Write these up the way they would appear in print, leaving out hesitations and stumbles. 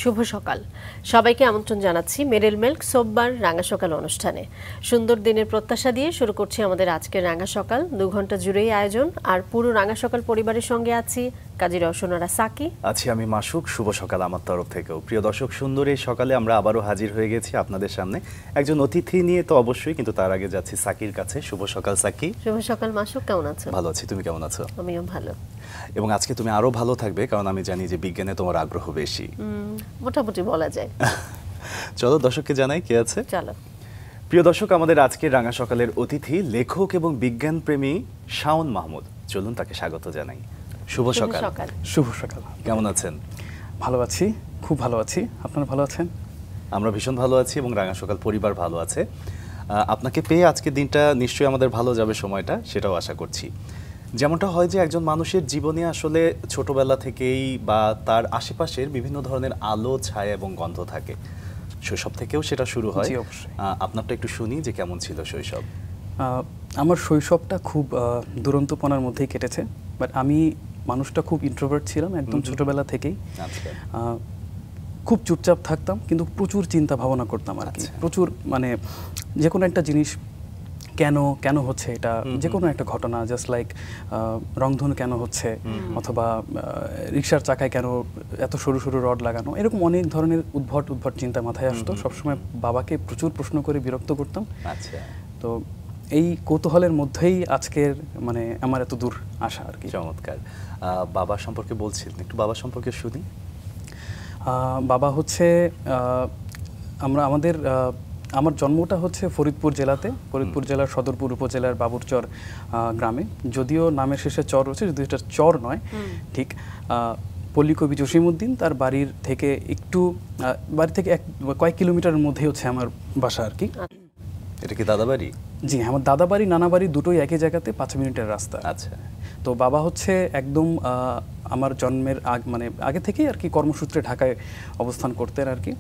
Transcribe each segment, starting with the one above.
শুভ সকাল সবাইকে আমন্ত্রণ জানাচ্ছি মেরিল মিল্ক সোমবার রাঙা সকাল অনুষ্ঠানে। সুন্দর দিনের প্রত্যাশা দিয়ে শুরু করছি আমাদের আজকের রাঙা সকাল। 2 ঘন্টা জুড়েই আয়োজন, আর পুরো রাঙা সকাল পরিবারের সঙ্গে আছি কাজী রওশনারা সাকি, আছি আমি মাসুক। শুভ সকাল আমার তরফ থেকেও। প্রিয় দর্শক, সুন্দর এই সকালে আমরা আবারও হাজির হয়ে গেছি আপনাদের সামনে একজন অতিথি নিয়ে, তো অবশ্যই, কিন্তু তার আগে যাচ্ছি সাকির কাছে। শুভ সকাল সাকি। শুভ সকাল মাসুক, কেমন আছো? ভালো আছি, তুমি কেমন আছো? আমিও ভালো। এবং আজকে তুমি আরো ভালো থাকবে, কারণ আমি জানি যে বিজ্ঞানে তোমার আগ্রহ বেশি। মোটামুটি বলা যায়। চলো দর্শককে জানাই কে আছে। চলো। প্রিয় দর্শক, আমাদের আজকের রাঙা সকালের অতিথি লেখক এবং বিজ্ঞান প্রেমী শাওন মাহমুদ। চলুন তাকে স্বাগত জানাই। শুভ সকাল। শুভ সকাল। কেমন আছেন? ভালো আছি, খুব ভালো আছি। আপনারা ভালো আছেন? আমরা ভীষণ ভালো আছি এবং রাঙা সকাল পরিবার ভালো আছে। আপনাকে পেয়ে আজকের দিনটা নিশ্চয়ই আমাদের ভালো যাবে, সময়টা, সেটাও আশা করছি। যেমনটা হয় যে একজন মানুষের জীবনে আসলে ছোটবেলা থেকেই বা তার আশেপাশের বিভিন্ন ধরনের আলো, ছায়া এবং গন্ধ থাকে। শৈশব থেকেও সেটা শুরু হয়। আপনারটা একটু শুনি যে কেমন ছিল শৈশব। আমার শৈশবটা খুব দুরন্তপনার মধ্যেই কেটেছে। বাট আমি মানুষটা খুব ইন্ট্রোভার্ট ছিলাম একদম ছোটবেলা থেকেই। খুব চুপচাপ থাকতাম, কিন্তু প্রচুর চিন্তা ভাবনা করতাম আর কি। প্রচুর, মানে যে কোনো একটা জিনিস কেন কেন হচ্ছে, এটা যে কোনো একটা ঘটনা, জাস্ট লাইক রংধনু কেন হচ্ছে, অথবা রিক্সার চাকায় কেন এত সরু সরু রড লাগানো, এরকম অনেক ধরনের উদ্ভট চিন্তা মাথায় আসতো। সবসময় বাবাকে প্রচুর প্রশ্ন করে বিরক্ত করতাম। তো এই কৌতূহলের মধ্যেই আজকের, মানে আমার এত দূর আসা আর কি। চমৎকার। বাবা সম্পর্কে বলছিলেন, একটু বাবা সম্পর্কে শুনি। বাবা হচ্ছে, আমার জন্মটা হচ্ছে ফরিদপুর জেলাতে, ফরিদপুর জেলার সদরপুর উপজেলার বাবুরচর গ্রামে। যদিও নামের শেষে চর রয়েছে, যদিও এটা চর নয় ঠিক। পল্লী কবি জসিমউদ্দিন, তার বাড়ি থেকে কয়েক কিলোমিটারের মধ্যে হচ্ছে আমার বাসা আর কি। এটা কি দাদা বাড়ি? জি, আমার দাদা বাড়ি নানা বাড়ি দুটোই একই জায়গাতে, 5 মিনিটের রাস্তা। আচ্ছা। তো বাবা হচ্ছে একদম আমার জন্মের আগে থেকেই আর কি কর্মসূত্রে ঢাকায় অবস্থান করতেন আর কি।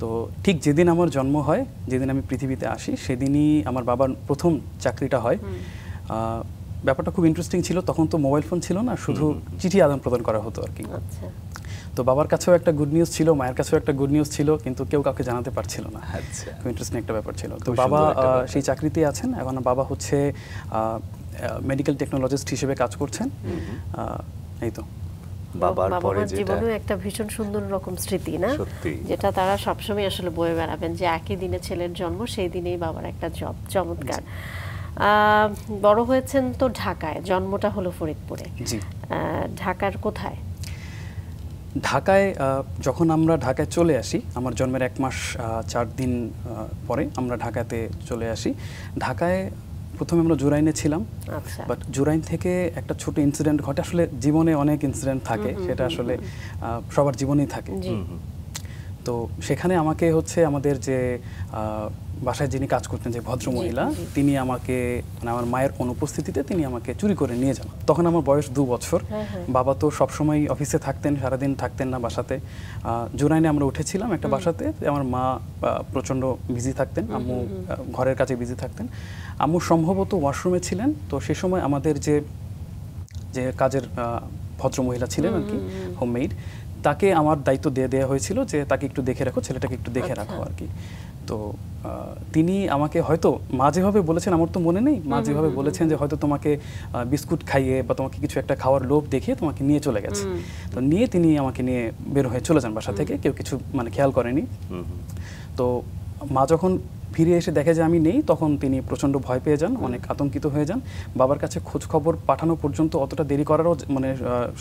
তো ঠিক যেদিন আমার জন্ম হয়, যেদিন আমি পৃথিবীতে আসি, সেদিনই আমার বাবার প্রথম চাকরিটা হয়। ব্যাপারটা খুব ইন্টারেস্টিং ছিল। তখন তো মোবাইল ফোন ছিল না, শুধু চিঠি আদান প্রদান করা হতো আর কি। তো বাবার কাছেও একটা গুড নিউজ ছিল, মায়ের কাছেও একটা গুড নিউজ ছিল, কিন্তু কেউ কাউকে জানাতে পারছিল না। খুব ইন্টারেস্টিং একটা ব্যাপার ছিল। তো বাবা সেই চাকরিতেই আছেন এখন। বাবা হচ্ছে মেডিকেল টেকনোলজিস্ট হিসেবে কাজ করছেন। এই তো বাবার জীবনে একটা ভীষণ সুন্দর রকম স্মৃতি, না, যেটা তারা সবসময় আসলে বয়ে বেড়াবেন, যে একই দিনে ছেলের জন্ম, সেই দিনেই বাবার একটা জব। চমৎকার। বড় হয়েছেন তো ঢাকায়, জন্মটা হলো ফরিদপুরে। ঢাকার কোথায়? ঢাকায় যখন আমরা ঢাকায় চলে আসি, আমার জন্মের 1 মাস 4 দিন পরে আমরা ঢাকাতে চলে আসি। ঢাকায় প্রথমে আমরা জুরাইনে ছিলাম। বাট জুরাইন থেকে একটা ছোট ইনসিডেন্ট ঘটে। আসলে জীবনে অনেক ইনসিডেন্ট থাকে, সেটা আসলে সবার জীবনেই থাকে। তো সেখানে আমাকে হচ্ছে আমাদের যে বাসায় যিনি কাজ করতেন, যে ভদ্রমহিলা, তিনি আমাকে, মানে আমার মায়ের অনুপস্থিতিতে তিনি আমাকে চুরি করে নিয়ে যান। তখন আমার বয়স 2 বছর। বাবা তো সবসময় অফিসে থাকতেন, সারাদিন থাকতেন না বাসাতে। জুরাইনে আমরা উঠেছিলাম একটা বাসাতে। আমার মা প্রচণ্ড বিজি থাকতেন, আম্মু ঘরের কাজে বিজি থাকতেন। আম্মু সম্ভবত ওয়াশরুমে ছিলেন। তো সে সময় আমাদের যে কাজের ভদ্রমহিলা ছিলেন আর কি, হোমমেইড, তাকে আমার দায়িত্ব দিয়ে দেওয়া হয়েছিল যে তাকে একটু দেখে রাখো, ছেলেটাকে একটু দেখে রাখো আর কি। তো তিনি আমাকে, হয়তো মা যেভাবে বলেছেন, আমার তো মনে নেই, মা যেভাবে বলেছেন যে হয়তো তোমাকে বিস্কুট খাইয়ে বা তোমাকে কিছু একটা খাওয়ার লোভ দেখিয়ে তোমাকে নিয়ে চলে গেছে। তো তিনি আমাকে নিয়ে বের হয়ে চলে যান বাসা থেকে, কেউ কিছু খেয়াল করেনি। তো মা যখন ফিরে এসে দেখে যে আমি নেই, তখন তিনি প্রচণ্ড ভয় পেয়ে যান, অনেক আতঙ্কিত হয়ে যান। বাবার কাছে খোঁজ খবর পাঠানো পর্যন্ত অতটা দেরি করারও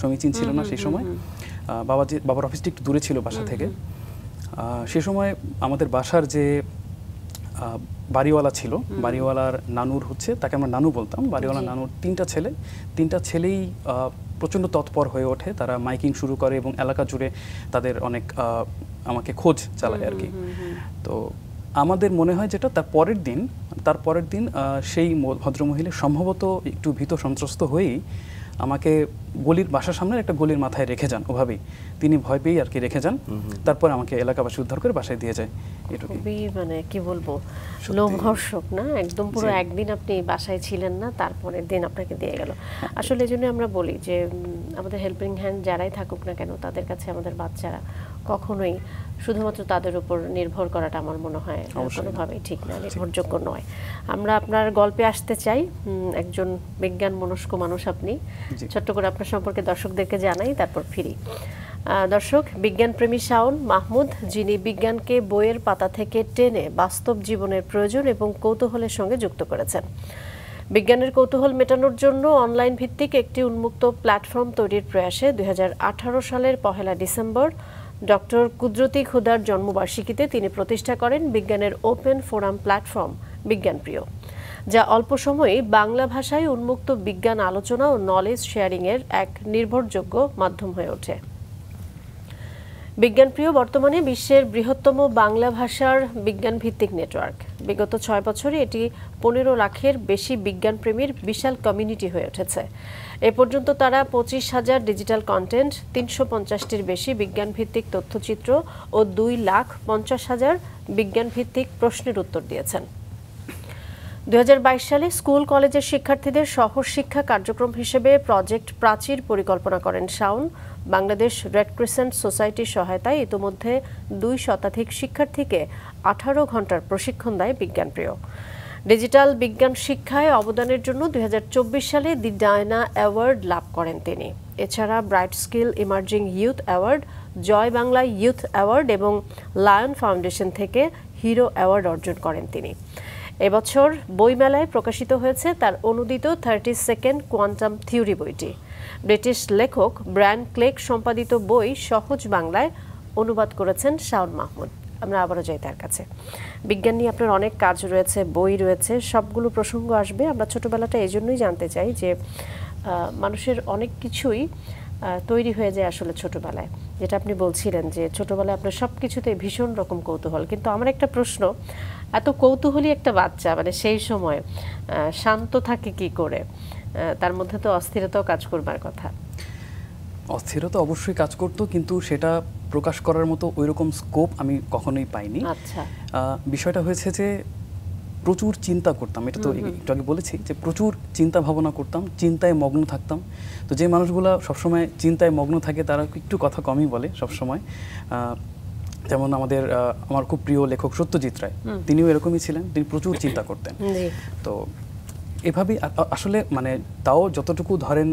সমীচীন ছিল না সেই সময়। বাবার অফিসটি একটু দূরে ছিল বাসা থেকে। সে সময় আমাদের বাসার যে বাড়িওয়ালা ছিল, বাড়িওয়ালার নানুর হচ্ছে, তাকে আমরা নানু বলতাম, বাড়িওয়ালা নানুর 3টা ছেলেই প্রচণ্ড তৎপর হয়ে ওঠে। তারা মাইকিং শুরু করে এবং এলাকা জুড়ে তাদের অনেক আমাকে খোঁজ চালায় আর কি। তো আমাদের মনে হয় যেটা তার পরের দিন সেই ভদ্রমহিলা সম্ভবত একটু ভীত সন্ত্রস্ত হয়েই আমাকে বাসার সামনে একটা গলির মাথায় রেখে যান। ওভাবেই তিনি ভয় পেয়েই আর কি রেখে যান। তারপর আমাকে এলাকাবাসী উদ্ধার করে বাসায় দিয়ে যায়। খুবই, মানে কি বলবো, লোমহর্ষক না? একদম পুরো একদিন আপনি বাসায় ছিলেন না, তারপরের দিন আপনাকে দিয়ে গেল। আসলে এই জন্য আমরা বলি যে আমাদের হেল্পিং হ্যান্ড যারাই থাকুক না কেন, তাদের কাছে আমাদের বাচ্চারা কখনোই শুধুমাত্র তাদের উপর নির্ভর করাটা আমার মনে হয় কোনোভাবেই ঠিক না, নির্ভরযোগ্য নয়। আমরা আপনার গল্পে আসতে চাই, একজন বিজ্ঞান মনস্ক মানুষ আপনি। ছোট্ট করে আপনার সম্পর্কে দর্শকদেরকে জানাই, তারপর ফিরি। দর্শক, বিজ্ঞানপ্রেমী শাওন মাহমুদ, যিনি বিজ্ঞানকে বইয়ের পাতা থেকে টেনে বাস্তব জীবনের প্রয়োজন এবং কৌতূহলের সঙ্গে যুক্ত করেছেন। বিজ্ঞানের কৌতূহল মেটানোর জন্য অনলাইন ভিত্তিক একটি উন্মুক্ত প্ল্যাটফর্ম তৈরির প্রয়াসে 2018 সালের 1 ডিসেম্বর ডক্টর কুদরতি খুদার জন্মবার্ষিকীতে তিনি প্রতিষ্ঠা করেন বিজ্ঞানের ওপেন ফোরাম প্ল্যাটফর্ম বিজ্ঞানপ্রিয়, যা অল্প সময়ে বাংলা ভাষায় উন্মুক্ত বিজ্ঞান আলোচনা ও নলেজ শেয়ারিংয়ের এক নির্ভরযোগ্য মাধ্যম হয়ে ওঠে। বিজ্ঞানপ্রিয় বর্তমানে বিশ্বের বৃহত্তম বাংলা ভাষার বিজ্ঞান ভিত্তিক নেটওয়ার্ক। বিগত 6 বছরে এটি 15 লাখের বেশি বিজ্ঞানপ্রেমীর বিশাল কমিউনিটি হয়ে উঠেছে। এ পর্যন্ত তারা 25,000 ডিজিটাল কন্টেন্ট, 350টির বেশি বিজ্ঞান ভিত্তিক তথ্যচিত্র ও 2,50,000 বিজ্ঞান ভিত্তিক প্রশ্নের উত্তর দিয়েছেন। 2022 সালে স্কুল কলেজের শিক্ষার্থীদের সহশিক্ষা কার্যক্রম হিসেবে প্রজেক্ট প্রাচীর পরিকল্পনা করেন শাওন। বাংলাদেশ রেড ক্রিসেন্ট সোসাইটির সহায়তায় ইতোমধ্যে 2 শতাধিক শিক্ষার্থীকে 18 ঘন্টার প্রশিক্ষণ দেয় বিজ্ঞানপ্রিয়। ডিজিটাল বিজ্ঞান শিক্ষায় অবদানের জন্য 2024 সালে দি ডায়না অ্যাওয়ার্ড লাভ করেন তিনি। এছাড়া bright skill emerging youth award, Joy Bangla youth award এবং লায়ন ফাউন্ডেশন থেকে হিরো অ্যাওয়ার্ড অর্জন করেন তিনি। এবছর বইমেলায় প্রকাশিত হয়েছে তার অনুদিত 32nd কোয়ান্টাম থিওরি বইটি। ব্রিটিশ লেখক ব্রায়ান ক্লেক সম্পাদিত বই সহজ বাংলায় অনুবাদ করেছেন শাওন মাহমুদ। আমরা আবারও যাই তার কাছে। বিজ্ঞান নিয়ে আপনার অনেক কাজ রয়েছে, বই রয়েছে, সবগুলো প্রসঙ্গ আসবে। আমরা ছোটবেলাটা এই জন্যই জানতে চাই যে মানুষের অনেক কিছুই তৈরি হয়ে যায় আসলে ছোটবেলায়, যেটা আপনি বলছিলেন যে ছোটবেলায় আপনার সব কিছুতে ভীষণ রকম কৌতূহল। কিন্তু আমার একটা প্রশ্ন, এত কৌতূহলী একটা বাচ্চা মানে সেই সময় শান্ত থাকে কি করে? তার মধ্যে তো অস্থিরতাও কাজ করবার কথা। অস্থিরতা অবশ্যই কাজ করতো, কিন্তু সেটা প্রকাশ করার মতো ওইরকম স্কোপ আমি কখনোই পাইনি। আচ্ছা, বিষয়টা হয়েছে যে প্রচুর চিন্তা করতাম, এটা তো একটু আগে বলেছি যে প্রচুর চিন্তা ভাবনা করতাম, চিন্তায় মগ্ন থাকতাম। তো যে মানুষগুলো সবসময় চিন্তায় মগ্ন থাকে তারা একটু কথা কমই বলে সবসময়। যেমন আমার খুব প্রিয় লেখক সত্যজিৎ রায়, তিনিও এরকমই ছিলেন, তিনি প্রচুর চিন্তা করতেন। তো এভাবেই আসলে মানে তাও যতটুকু ধরেন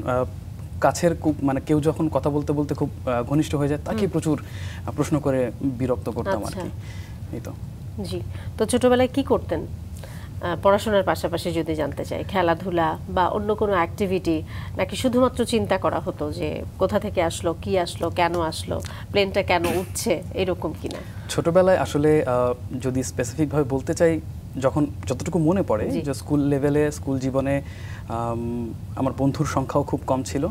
কাছের মানে কেউ যখন কথা বলতে বলতে খুব ঘনিষ্ঠ হয়ে যায় তাকে প্রচুর প্রশ্ন করে বিরক্ত করতাম আর কি। এই তো। জি, তো ছোটবেলায় কি করতেন পড়াশোনার পাশাপাশি যদি জানতে চাই? খেলাধুলা বা অন্য কোনো অ্যাক্টিভিটি, নাকি শুধুমাত্র চিন্তা করা হতো যে কোথা থেকে আসলো, কি আসলো, কেন আসলো, প্লেনটা কেন উঠছে, এরকম কিনা? ছোটবেলায় আসলে যদি স্পেসিফিকভাবে বলতে চাই, যখন যতটুকু মনে পড়ে যে স্কুল লেভেলে, স্কুল জীবনে আমার বন্ধুর সংখ্যাও খুব কম ছিল।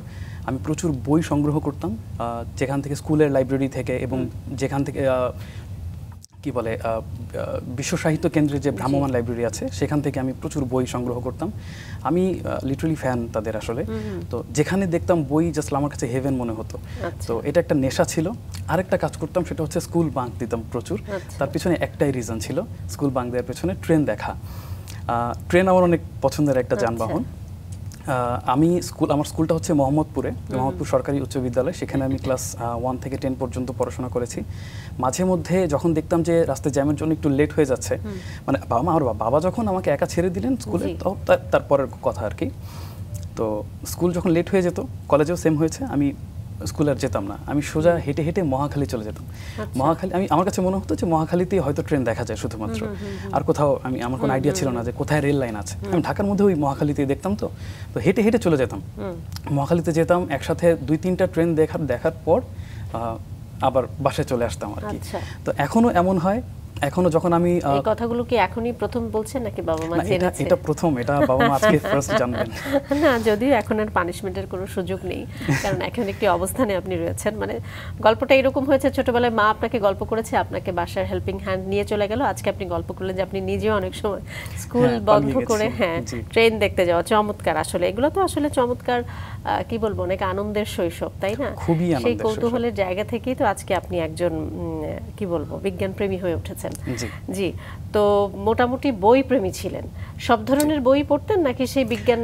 আমি প্রচুর বই সংগ্রহ করতাম যেখান থেকে স্কুলের লাইব্রেরি থেকে, এবং যেখান থেকে কি বলে বিশ্ব সাহিত্য কেন্দ্রের যে ভ্রাম্যমাণ লাইব্রেরি আছে সেখান থেকে আমি প্রচুর বই সংগ্রহ করতাম। আমি লিটারালি ফ্যান তাদের আসলে। তো যেখানে দেখতাম বই জাস্ট আমার কাছে হেভেন মনে হতো। তো এটা একটা নেশা ছিল। আরেকটা কাজ করতাম, সেটা হচ্ছে স্কুল বাঙ্ক দিতাম প্রচুর। তার পিছনে একটাই রিজন ছিল, স্কুল বাঙ্ক দেওয়ার পেছনে ট্রেন দেখা। ট্রেন আমার অনেক পছন্দের একটা যানবাহন। আমার স্কুলটা হচ্ছে মোহাম্মদপুরে, মোহাম্মদপুর সরকারি উচ্চ বিদ্যালয়। সেখানে আমি ক্লাস 1 থেকে 10 পর্যন্ত পড়াশোনা করেছি। মাঝে মধ্যে যখন দেখতাম যে রাস্তায় জ্যামের জন্য একটু লেট হয়ে যাচ্ছে, মানে বাবা যখন আমাকে একা ছেড়ে দিলেন স্কুলে, তারপরের কথা আর কি। তো স্কুল যখন লেট হয়ে যেত, কলেজেও সেম হয়েছে, আমি স্কুলে আর যেতাম না, আমি সোজা হেঁটে হেঁটে মহাখালী চলে যেতাম। মহাখালী আমার কাছে মনে হতো যে মহাখালীতেই হয়তো ট্রেন দেখা যায় শুধুমাত্র, আর কোথাও আমার কোনো আইডিয়া ছিল না যে কোথায় রেল লাইন আছে। আমি ঢাকার মধ্যে ওই মহাখালীতেই দেখতাম। তো হেঁটে হেঁটে চলে যেতাম, মহাখালীতে যেতাম, একসাথে 2-3টা ট্রেন দেখার পর আবার বাসায় চলে আসতাম আর কি। তো এখনো এমন হয়, এখনো যখন আমি এই কথাগুলো কি এখনই প্রথম বলছেন নাকি বাবা মা জেনেছে? এটা প্রথম, এটা বাবা মা আজকে ফার্স্ট জানবেন। না, যদিও এখন আর পানিশমেন্টের কোনো সুযোগ নেই, কারণ এখন একটি অবস্থানে আপনি রয়েছেন। মানে গল্পটা এরকম হয়েছে, ছোটবেলায় মা আপনাকে গল্প করেছে, আপনাকে বাসার হেল্পিং হ্যান্ড নিয়ে চলে গেল। আজকে আপনি গল্প করলেন যে আপনি নিজেও অনেক সময় স্কুল বন্ধ করে ট্রেন দেখতে যাওয়া। চমৎকার, আসলে এগুলো তো আসলে চমৎকার, কি বলবো, অনেক আনন্দের শৈশব, তাই না? সেই কৌতূহলের জায়গা থেকেই তো আজকে আপনি একজন কি বলবো বিজ্ঞান প্রেমী হয়ে উঠেছেন। করেছেন। জি, তো মোটামুটি বই প্রেমী ছিলেন, সব ধরনের বই পড়তেন নাকি সেই বিজ্ঞান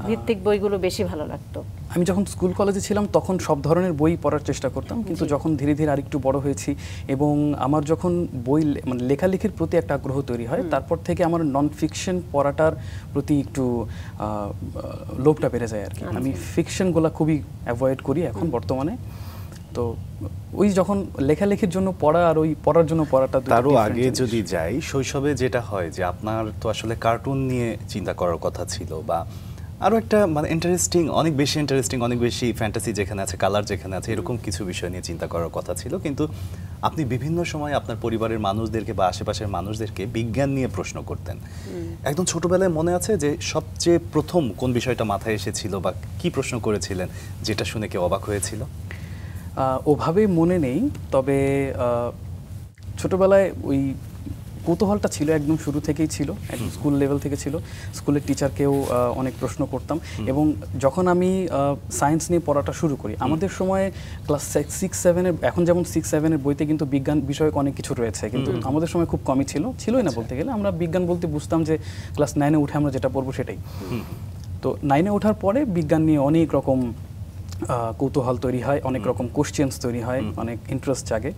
ভিত্তিক বইগুলো বেশি ভালো লাগতো? আমি যখন স্কুল কলেজে ছিলাম তখন সব ধরনের বই পড়ার চেষ্টা করতাম, কিন্তু যখন ধীরে ধীরে আরেকটু বড় হয়েছি এবং আমার যখন বই মানে লেখালেখির প্রতি একটা আগ্রহ তৈরি হয়, তারপর থেকে আমার নন ফিকশন পড়াটার প্রতি একটু লোভটা বেড়ে যায় আর কি। আমি ফিকশনগুলো খুবই অ্যাভয়েড করি এখন বর্তমানে। তো ওই যখন লেখালেখির জন্য পড়া আর ওই পড়ার জন্য পড়াটা, তারও আগে যদি যাই, শৈশবে যেটা হয় যে আপনার তো আসলে কার্টুন নিয়ে চিন্তা করার কথা ছিল, বা আরও একটা মানে ইন্টারেস্টিং, অনেক বেশি ফ্যান্টাসি যেখানে আছে, কালার যেখানে আছে, এরকম কিছু বিষয় নিয়ে চিন্তা করার কথা ছিল, কিন্তু আপনি বিভিন্ন সময় আপনার পরিবারের মানুষদেরকে বা আশেপাশের মানুষদেরকে বিজ্ঞান নিয়ে প্রশ্ন করতেন। একদম ছোটবেলায় মনে আছে যে সবচেয়ে প্রথম কোন বিষয়টা মাথায় এসেছিল বা কি প্রশ্ন করেছিলেন যেটা শুনে কেউ অবাক হয়েছিল? ওভাবে মনে নেই, তবে ছোটবেলায় ওই কৌতূহলটা ছিল, একদম শুরু থেকেই ছিল, একদম স্কুল লেভেল থেকে ছিল। স্কুলের টিচারকেও অনেক প্রশ্ন করতাম, এবং যখন আমি সায়েন্স নিয়ে পড়াটা শুরু করি, আমাদের সময়ে ক্লাস 6-7-এর, এখন যেমন 6-7-এর বইতে কিন্তু বিজ্ঞান বিষয়ক অনেক কিছু রয়েছে, কিন্তু আমাদের সময় খুব কমই ছিলই না বলতে গেলে। আমরা বিজ্ঞান বলতে বুঝতাম যে ক্লাস 9-এ উঠে আমরা যেটা পড়বো সেটাই। তো 9-এ ওঠার পরে বিজ্ঞান নিয়ে অনেক রকম কৌতূহল তৈরি হয়, অনেক রকম কোশ্চেন্স তৈরি হয়, অনেক ইন্টারেস্ট জাগে।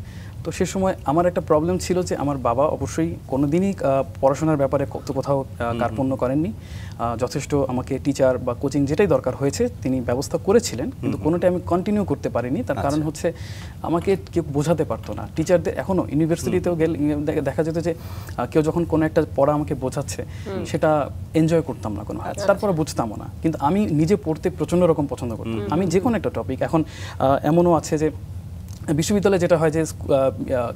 তো সে সময় আমার একটা প্রবলেম ছিল যে আমার বাবা অবশ্যই কোনোদিনই পড়াশোনার ব্যাপারে কোথাও কার্পণ্য করেননি। যথেষ্ট আমাকে টিচার বা কোচিং যেটাই দরকার হয়েছে তিনি ব্যবস্থা করেছিলেন, কিন্তু কোনোটাই আমি কন্টিনিউ করতে পারিনি। তার কারণ হচ্ছে আমাকে কেউ বোঝাতে পারতো না। টিচারদের এখনও ইউনিভার্সিটিতেও গেলে দেখা যেত যে কেউ যখন কোনো একটা পড়া আমাকে বোঝাচ্ছে সেটা এনজয় করতাম না কোনো, তারপরে বুঝতামও না, কিন্তু আমি নিজে পড়তে প্রচণ্ড রকম পছন্দ করতাম। আমি যে কোনো একটা টপিক, এখন এমনও আছে যে বিশ্ববিদ্যালয়ে যেটা হয় যে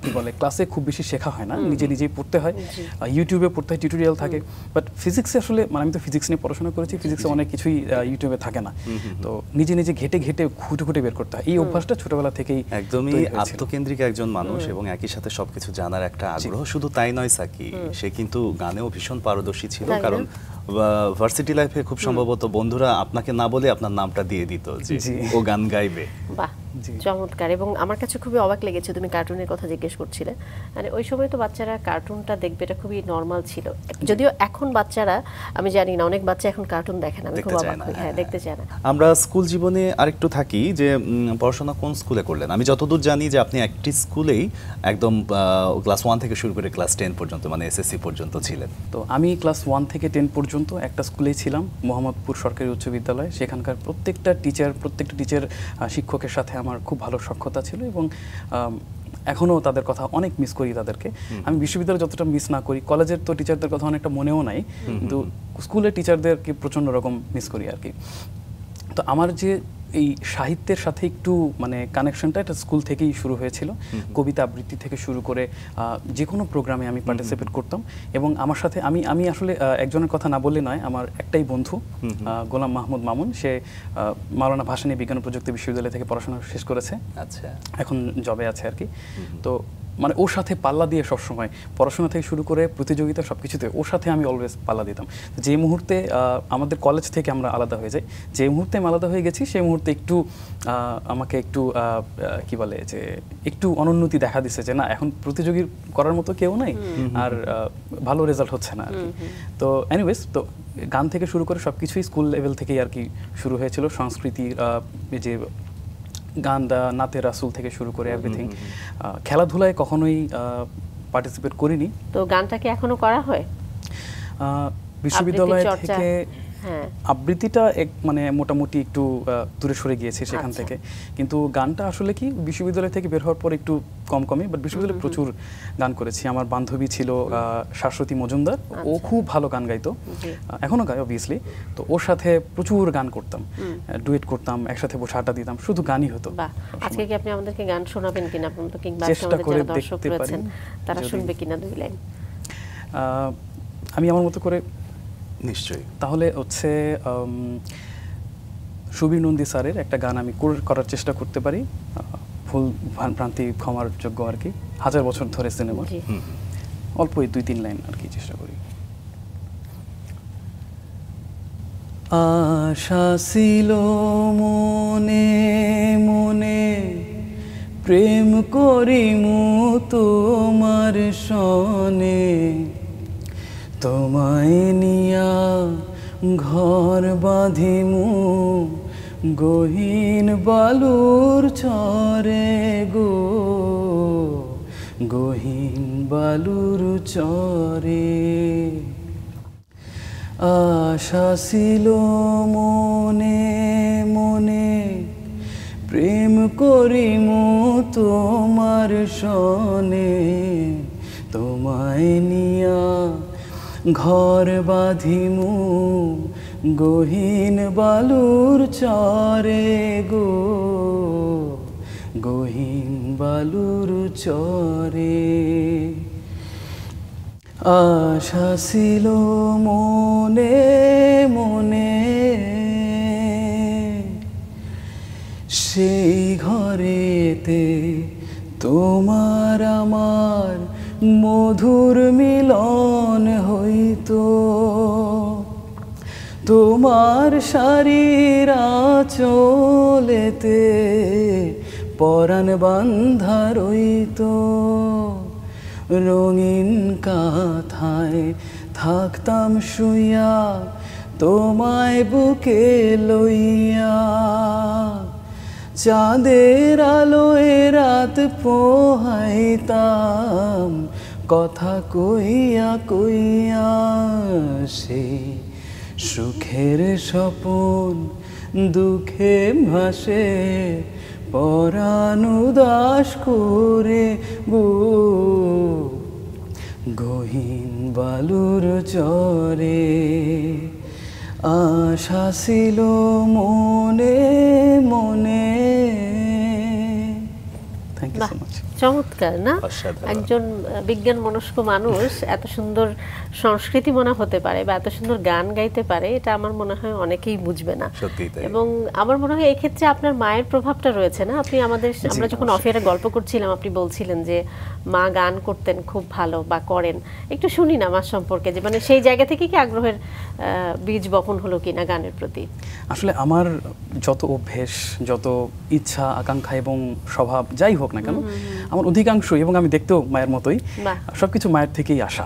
কি বলে, ক্লাসে খুব বেশি শেখা হয় না, নিজেই পড়তে হয়, ইউটিউবে পড়তে হয়, টিউটোরিয়াল থাকে। বাট ফিজিক্সে আসলে, মানে আমি তো ফিজিক্স নিয়ে পড়াশোনা করেছি, ফিজিক্সে অনেক কিছুই ইউটিউবে থাকে না, তো নিজে ঘেটে খুঁটে বের করতে হয়। এই অভ্যাসটা ছোটবেলা থেকেই একদমই আত্মকেন্দ্রিক একজন মানুষ, এবং একই সাথে সবকিছু জানার একটা আগ্রহ। শুধু তাই নয় সাকি, সে কিন্তু গানেও ভীষণ পারদর্শী ছিল, কারণ ভার্সিটি লাইফে খুব সম্ভবত বন্ধুরা আপনাকে না বলে আপনার নামটা দিয়ে দিত যে ও গান গাইবে। বাহ, চমৎকার। এবং আমার কাছে খুবই অবাক লেগেছে তুমি কার্টুনের কথা জিজ্ঞেস করছিলে, মানে ওই সময় তো বাচ্চারা কার্টুনটা দেখবে, এটা খুবই নর্মাল ছিল। যদিও এখন বাচ্চারা, আমি জানি না, অনেক বাচ্চা এখন কার্টুন দেখে না, আমি খুব অবাক হই। হ্যাঁ, দেখতে চায় না। আমরা স্কুল জীবনে আরেকটু থাকি যে পড়াশোনা কোন স্কুলে করলেন? আমি যতদূর জানি যে আপনি একটি স্কুলেই একদম ক্লাস 1 থেকে শুরু করে ক্লাস 10 পর্যন্ত, মানে এসএসসি পর্যন্ত ছিলেন। তো আমি ক্লাস 1 থেকে 10 পর্যন্ত একটা স্কুলেই ছিলাম, মোহাম্মদপুর সরকারি উচ্চ বিদ্যালয়। সেখানকার প্রত্যেকটা টিচার শিক্ষকের সাথে আমার খুব ভালো সখ্যতা ছিল, এবং এখনও তাদের কথা অনেক মিস করি তাদেরকে। আমি বিশ্ববিদ্যালয়ে যতটা মিস না করি, কলেজের তো টিচারদের কথা অনেকটা মনেও নাই, কিন্তু স্কুলের টিচারদেরকে প্রচণ্ড রকম মিস করি আর কি। তো আমার যে এই সাহিত্যের সাথে একটু মানে কানেকশনটা, এটা স্কুল থেকেই শুরু হয়েছিল। কবিতা আবৃত্তি থেকে শুরু করে যে কোনো প্রোগ্রামে আমি পার্টিসিপেট করতাম, এবং আমার সাথে আমি আসলে একজনের কথা না বললে নয়, আমার একটাই বন্ধু গোলাম মাহমুদ মামুন, সে মাওলানা ভাসানী বিজ্ঞান ও প্রযুক্তি বিশ্ববিদ্যালয় থেকে পড়াশোনা শেষ করেছে, আচ্ছা, এখন জবে আছে আর কি। তো মানে ওর সাথে পাল্লা দিয়ে সবসময় পড়াশোনা থেকে শুরু করে প্রতিযোগিতা সব কিছুতে ওর সাথে আমি অলওয়েজ পাল্লা দিতাম। যে মুহূর্তে আমাদের কলেজ থেকে আমরা আলাদা হয়ে যাই, যে মুহূর্তে আমি আলাদা হয়ে গেছি সেই মুহূর্তে একটু আমাকে একটু কি বলে যে একটু অনুন্নতি দেখা দিছে, যে না, এখন প্রতিযোগী করার মতো কেউ নাই, আর ভালো রেজাল্ট হচ্ছে না আর কি। তো এনিওয়েজ, তো গান থেকে শুরু করে সব কিছুই স্কুল লেভেল থেকেই আর কি শুরু হয়েছিল। সংস্কৃতি, যে গান, নাতে রাসুল থেকে শুরু করে এভরিথিং। খেলাধুলায় কখনোই পার্টিসিপেট করিনি। তো গানটা কি এখনো করা হয়? বিশ্ববিদ্যালয় থেকে আবৃত্তিটা মানে মোটামুটি একটু দূরে সরে গিয়েছে সেখান থেকে, কিন্তু গানটা আসলে কি বিশ্ববিদ্যালয় থেকে বের হওয়ার পর একটু কমই, বাট বিশ্ববিদ্যালয়ে প্রচুর গান করেছি। আমার বান্ধবী ছিল শাশ্বতী মজুমদার, ও খুব ভালো গান গাইতো, এখনো গায় অবভিয়াসলি। তো ওর সাথে প্রচুর গান করতাম, ডুয়েট করতাম, একসাথে বসে আড্ডা দিতাম, শুধু গানই হতো। আজকে কি আপনি আমাদেরকে গান শোনাবেন কিনা, কিংবা চেষ্টা করে দেখতে পারি, তারা শুনবে কিনা 2 লাইন? আমি আমার মতো করে নিশ্চয়ই। তাহলে হচ্ছে সুবীর নন্দী স্যারের একটা গান আমি করার চেষ্টা করতে পারি, ভুল ভ্রান্তি ক্ষমার যোগ্য আর কি, 1000 বছর ধরে সিনেমা, অল্পই 2-3 লাইন আর কি চেষ্টা করি। আশা ছিল মনে মনে প্রেম করিমু তোমার সনে, তোমায় নিয়া ঘর বাঁধিমু গহীন বালুর চরে গো, গহীন বালুর চরে। আশা ছিল মনে মনে, প্রেম করিমু তোমার সনে, তোমায় নিয়া ঘর বাঁধিমু গহীন বালুর চরে গো, গহীন বালুর চরে। আশা ছিল মনে মনে, সেই ঘরেতে তোমার আমার মধুর মিলন হইতো, তোমার শাড়ির আঁচলেতে পরাণ বান্ধা রইতো, রঙিন কাঁথায় থাকতাম শুইয়া তোমায় বুকে লইয়া, চাঁদের আলোয় রাত পোহাইতাম কথা কইয়া কইয়া, সেই সুখের স্বপন দুঃখে ভাসে পরাণ উদাস করে গো, গহীন বালুর চরে। আশা ছিল মনে মনে। Thank you so much. চমৎকার না, একজন বিজ্ঞান মনস্ক মানুষ এত সুন্দর সংস্কৃতি মনা হতে পারে বা এত সুন্দর গান গাইতে পারে, এটা আমার মনে হয় অনেকেই বুঝবে না। এবং আমার মনে হয় এই ক্ষেত্রে আপনার মায়ের প্রভাবটা রয়েছে না। আপনি আমরা যখন অফিয়ারে গল্প করছিলাম, আপনি বলছিলেন যে মা গান করতেন খুব ভালো বা করেন, একটু শুনি না মার সম্পর্কে, যে মানে সেই জায়গা থেকে কি আগ্রহের বীজ বপন হলো কিনা গানের প্রতি? আসলে আমার যত অভ্যেস, যত ইচ্ছা আকাঙ্ক্ষা এবং স্বভাব যাই হোক না কেন, আমার অধিকাংশই, এবং আমি দেখতেও মায়ের মতোই, সবকিছু মায়ের থেকেই আসা।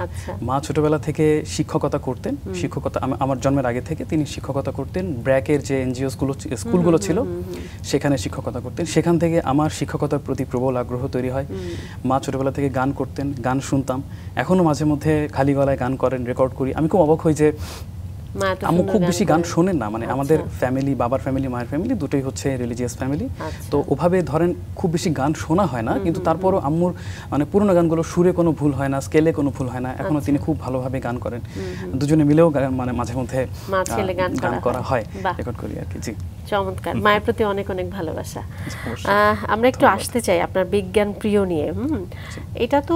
মা ছোটবেলা থেকে শিক্ষকতা করতেন, শিক্ষকতা আমার জন্মের আগে থেকে তিনি শিক্ষকতা করতেন। ব্র্যাকের যে এনজিও স্কুলগুলো ছিল সেখানে শিক্ষকতা করতেন। সেখান থেকে আমার শিক্ষকতার প্রতি প্রবল আগ্রহ তৈরি হয়। মা ছোটবেলা থেকে গান করতেন, গান শুনতাম, এখনও মাঝে মধ্যে খালি গলায় গান করেন, রেকর্ড করি। আমি খুব অবাক হই যে আম্মু খুব বেশি গান শোনেন না, মানে আমাদের ফ্যামিলি, বাবার ফ্যামিলি মায়ের ফ্যামিলি দুটোই হচ্ছে রিলিজিয়াস ফ্যামিলি, তো ওভাবে ধরেন খুব বেশি গান শোনা হয় না, কিন্তু তারপরও আম্মুর মানে পুরোনো গানগুলো সুরে কোনো ভুল হয় না, স্কেলে কোনো ভুল হয় না, এখনো তিনি খুব ভালোভাবে গান করেন। দুজনে মিলেও মানে মাঝে মধ্যে গান করা হয়, রেকর্ড করি আর কি। জি, চমৎকার। মায়ের প্রতি অনেক অনেক ভালোবাসা। আমরা একটু আসতে চাই আপনার বিজ্ঞান প্রিয় নিয়ে। এটা তো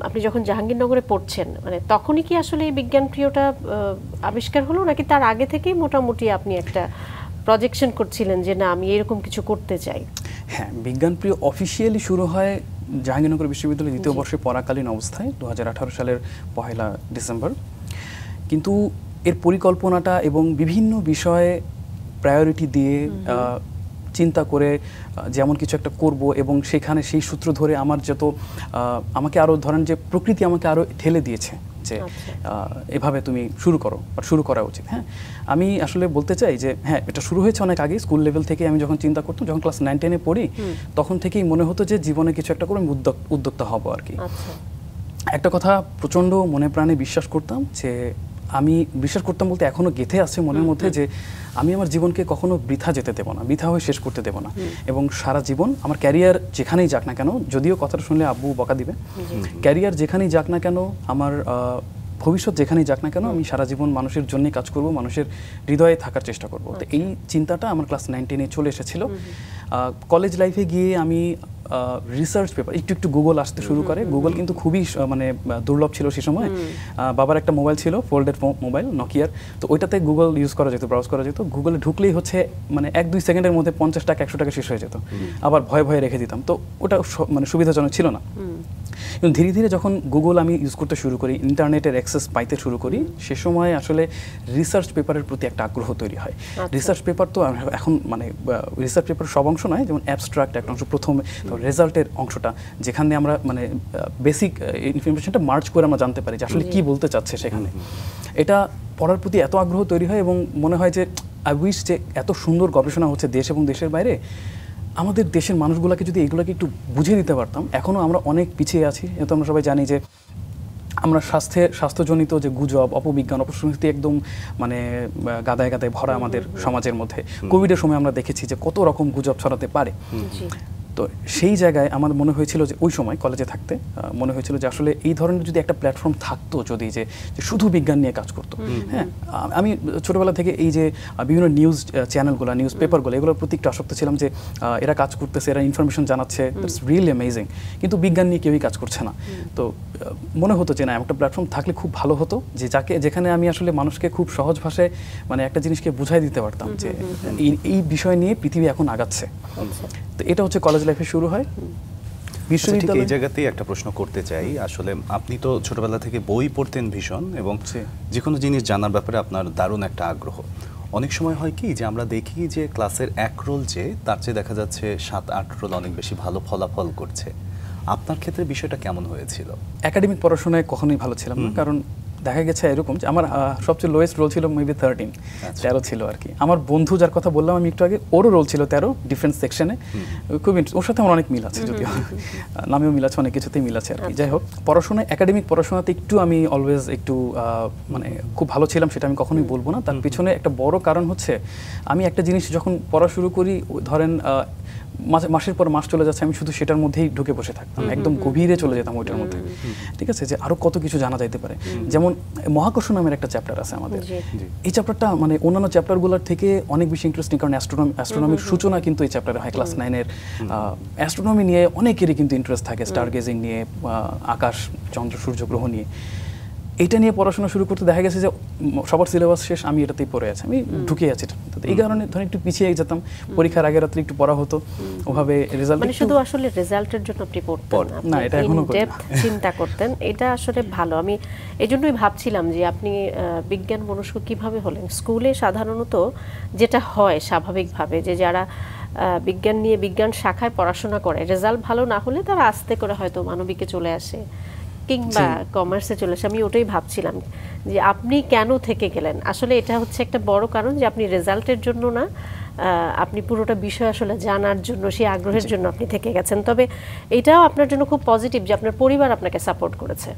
আপনি যখন জাহাঙ্গীরনগরে পড়ছেন, মানে তখনই কি আসলে এই বিজ্ঞান প্রিয়টা আবিষ্কার হলো, নাকি তার আগে থেকেই মোটামুটি আপনি একটা প্রজেকশন করছিলেন যে না আমি এরকম কিছু করতে চাই? হ্যাঁ, বিজ্ঞান প্রিয় অফিসিয়ালি শুরু হয় জাহাঙ্গীরনগর বিশ্ববিদ্যালয়ের দ্বিতীয় বর্ষে পড়াকালীন অবস্থায় 2018 সালের 1 ডিসেম্বর। কিন্তু এর পরিকল্পনাটা এবং বিভিন্ন বিষয়ে প্রায়োরিটি দিয়ে চিন্তা করে যেমন কিছু একটা করব, এবং সেখানে সেই সূত্র ধরে আমার যত আমাকে আরও ধরেন যে প্রকৃতি আমাকে আরও ঠেলে দিয়েছে যে এভাবে তুমি শুরু করো, বা শুরু করা উচিত। হ্যাঁ, আমি আসলে বলতে চাই যে হ্যাঁ, এটা শুরু হয়েছে অনেক আগে, স্কুল লেভেল থেকে। আমি যখন চিন্তা করতাম, যখন ক্লাস 9-10-এ পড়ি, তখন থেকেই মনে হতো যে জীবনে কিছু একটা করে আমি উদ্যোক্তা হব আর কি। একটা কথা প্রচণ্ড মনে প্রাণে বিশ্বাস করতাম, যে আমি বিশ্বাস করতাম বলতে এখনো গেঁথে আছে মনের মধ্যে, যে আমি আমার জীবনকে কখনো বৃথা যেতে দেবো না, বৃথা হয়ে শেষ করতে দেবো না, এবং সারা জীবন আমার ক্যারিয়ার যেখানেই যাক না কেন, যদিও কথাটা শুনলে আব্বু বকা দিবে, ক্যারিয়ার যেখানেই যাক না কেন, আমার ভবিষ্যৎ যেখানেই যাক না কেন, আমি সারা জীবন মানুষের জন্যই কাজ করব, মানুষের হৃদয়ে থাকার চেষ্টা করব। তো এই চিন্তাটা আমার ক্লাস 9-10-এ চলে এসেছিল। কলেজ লাইফে গিয়ে আমি রিসার্চ পেপার একটু গুগল আসতে শুরু করে। গুগল কিন্তু খুবই মানে দুর্লভ ছিল সেই সময়। বাবার একটা মোবাইল ছিল, ফোল্ডেড মোবাইল, নকিয়ার, তো ওইটাতে গুগল ইউজ করা যেত, ব্রাউজ করা যেত। গুগলে ঢুকলেই হচ্ছে মানে 1-2 সেকেন্ডের মধ্যে 50 টাকা 100 টাকা শেষ হয়ে যেত, আবার ভয়ে ভয়ে রেখে দিতাম, তো ওটা মানে সুবিধাজনক ছিল না। এবং ধীরে ধীরে যখন গুগল আমি ইউজ করতে শুরু করি, ইন্টারনেটের অ্যাক্সেস পাইতে শুরু করি, সে সময় আসলে রিসার্চ পেপারের প্রতি একটা আগ্রহ তৈরি হয়। রিসার্চ পেপার তো এখন মানে রিসার্চ পেপার সব অংশ নয়, যেমন অ্যাবস্ট্রাক্ট একটা অংশ, প্রথমে রেজাল্টের অংশটা, যেখানে আমরা মানে বেসিক ইনফরমেশনটা মার্চ করে আমরা জানতে পারি যে আসলে কী বলতে চাচ্ছে সেখানে। এটা পড়ার প্রতি এত আগ্রহ তৈরি হয় এবং মনে হয় যে আই উইশ যে এত সুন্দর গবেষণা হচ্ছে দেশ এবং দেশের বাইরে, আমাদের দেশের মানুষগুলোকে যদি এগুলোকে একটু বুঝিয়ে দিতে পারতাম। এখনও আমরা অনেক পিছিয়ে আছি। এত আমরা সবাই জানি যে আমরা স্বাস্থ্যজনিত যে গুজব, অপবিজ্ঞান, অপসংস্কৃতি একদম মানে গাদায় গাদায় ভরা আমাদের সমাজের মধ্যে। কোভিডের সময় আমরা দেখেছি যে কত রকম গুজব ছড়াতে পারে। তো সেই জায়গায় আমার মনে হয়েছিল যে ওই সময় কলেজে থাকতে মনে হয়েছিল যে আসলে এই ধরনের যদি একটা প্ল্যাটফর্ম থাকতো, যদি যে শুধু বিজ্ঞান নিয়ে কাজ করতো। হ্যাঁ, আমি ছোটোবেলা থেকে এই যে বিভিন্ন নিউজ চ্যানেলগুলো, নিউজ পেপারগুলো, এগুলোর প্রতি একটু আসক্ত ছিলাম যে এরা কাজ করতেছে, এরা ইনফরমেশন জানাচ্ছে, দ্যাটস রিয়েলি অ্যামেজিং, কিন্তু বিজ্ঞান নিয়ে কেউই কাজ করছে না। তো মনে হতো যে না, একটা প্ল্যাটফর্ম থাকলে খুব ভালো হতো, যে যেখানে আমি আসলে মানুষকে খুব সহজ ভাষায় মানে একটা জিনিসকে বুঝাই দিতে পারতাম যে এই বিষয় নিয়ে পৃথিবী এখন আগাচ্ছে। তো এটা হচ্ছে কলেজ লাইফে শুরু হয়। বিশ্ববিদ্যালয় এই জায়গাতেই একটা প্রশ্ন করতে চাই। আসলে আপনি তো ছোটবেলা থেকে বই পড়তেন ভীষণ, এবং যে কোনো জিনিস জানার ব্যাপারে আপনার দারুণ একটা আগ্রহ। অনেক সময় হয় কি যে আমরা দেখি যে ক্লাসের 1 রোল যে তার চেয়ে দেখা যাচ্ছে 7-8 রোল অনেক বেশি ভালো ফলাফল করছে। আপনার ক্ষেত্রে বিষয়টা কেমন হয়েছিল? একাডেমিক পড়াশোনায় কখনোই ভালো ছিলাম না, কারণ দেখা গেছে এরকম যে আমার সবচেয়ে লোয়েস্ট রোল ছিল মেবি 13 ছিল আর কি। আমার বন্ধু যার কথা বললাম আমি একটু আগে, ওরও রোল ছিল 13 ডিফেন্স সেকশনে। খুব ওর সাথে আমার অনেক মিল আছে, যদিও নামেও মিল আছে, অনেক কিছুতেই মিল আছে আর কি। যাই হোক, পড়াশোনায় একাডেমিক পড়াশোনাতে একটু আমি অলওয়েজ একটু মানে খুব ভালো ছিলাম, সেটা আমি কখনোই বলবো না। তার পিছনে একটা বড় কারণ হচ্ছে আমি একটা জিনিস যখন পড়া শুরু করি, ধরেন মাসের পর মাস চলে যাচ্ছে, আমি শুধু সেটার মধ্যেই ঢুকে বসে থাকতাম, একদম গভীরে চলে যেতাম ওইটার মধ্যে। ঠিক আছে, যে আরো কত কিছু জানা যাইতে পারে। যেমন মহাকর্ষ নামের একটা চ্যাপ্টার আছে আমাদের, এই চ্যাপ্টারটা মানে অন্যান্য চ্যাপ্টারগুলোর থেকে অনেক বেশি ইন্টারেস্টিং, কারণ অ্যাস্ট্রোনমির সূচনা কিন্তু এই চ্যাপ্টারে হয় ক্লাস 9-এর। অ্যাস্ট্রোনমি নিয়ে অনেকেরই কিন্তু ইন্টারেস্ট থাকে, স্টার গেজিং নিয়ে, আকাশ, চন্দ্র, সূর্য, গ্রহ নিয়ে। এটা নিয়ে পড়াশোনা শুরু করতে দেখা গেছে যে সবার সিলেবাস শেষ, আমি এটাতেই পড়ে আছি, আমি ঢুকে আছি। এই কারণে ধরেন একটু পিছিয়ে যেতাম, পরীক্ষার আগে রাত্রে একটু পড়া হতো, ওভাবে রেজাল্ট মানে শুধু আসলে রেজাল্টের জন্য আপনি পড়তেন না, এটা এখনো করি না, চিন্তা করতেন। এটা আসলে ভালো। আমি এজন্যই ভাবছিলাম যে আপনি বিজ্ঞান মনস্ক কিভাবে হলেন। স্কুলে সাধারণত যেটা হয় স্বাভাবিকভাবে, যে যারা বিজ্ঞান নিয়ে বিজ্ঞান শাখায় পড়াশোনা করে, রেজাল্ট ভালো না হলে তারা আস্তে করে হয়তো মানবিকে চলে আসে কিংবা কমার্সে চলে আসে। আমি ওটাই ভাবছিলাম যে আপনি কেন থেকে গেলেন। আসলে এটা হচ্ছে একটা বড় কারণ যে আপনি রেজাল্টের জন্য না, আপনি পুরোটা বিষয় আসলে জানার জন্য, সেই আগ্রহের জন্য আপনি থেকে গেছেন। তবে এটাও আপনার জন্য খুব পজিটিভ যে আপনার পরিবার আপনাকে সাপোর্ট করেছে,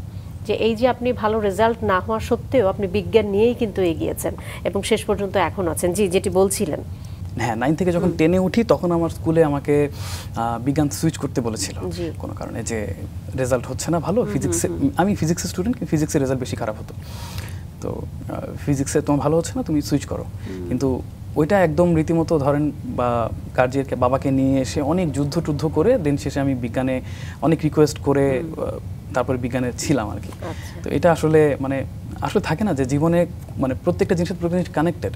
যে এই যে আপনি ভালো রেজাল্ট না হওয়া সত্ত্বেও আপনি বিজ্ঞান নিয়েই কিন্তু এগিয়েছেন এবং শেষ পর্যন্ত এখন আছেন। জি, যেটি বলছিলেন। হ্যাঁ, 9 থেকে যখন 10-এ উঠি তখন আমার স্কুলে আমাকে বিজ্ঞান সুইচ করতে বলেছিল কোনো কারণে, যে রেজাল্ট হচ্ছে না ভালো ফিজিক্সে। আমি ফিজিক্সের স্টুডেন্ট, কিন্তু ফিজিক্সের রেজাল্ট বেশি খারাপ হতো। তো ফিজিক্সে তোমার ভালো হচ্ছে না, তুমি সুইচ করো। কিন্তু ওইটা একদম রীতিমতো ধরেন বা গার্জিয়ানকে, বাবাকে নিয়ে এসে অনেক যুদ্ধ করে দিন শেষে আমি বিজ্ঞানে অনেক রিকোয়েস্ট করে তারপরে বিজ্ঞানে ছিলাম আর কি। তো এটা আসলে মানে আসলে থাকে না যে জীবনে মানে প্রত্যেকটা জিনিসের কানেক্টেড।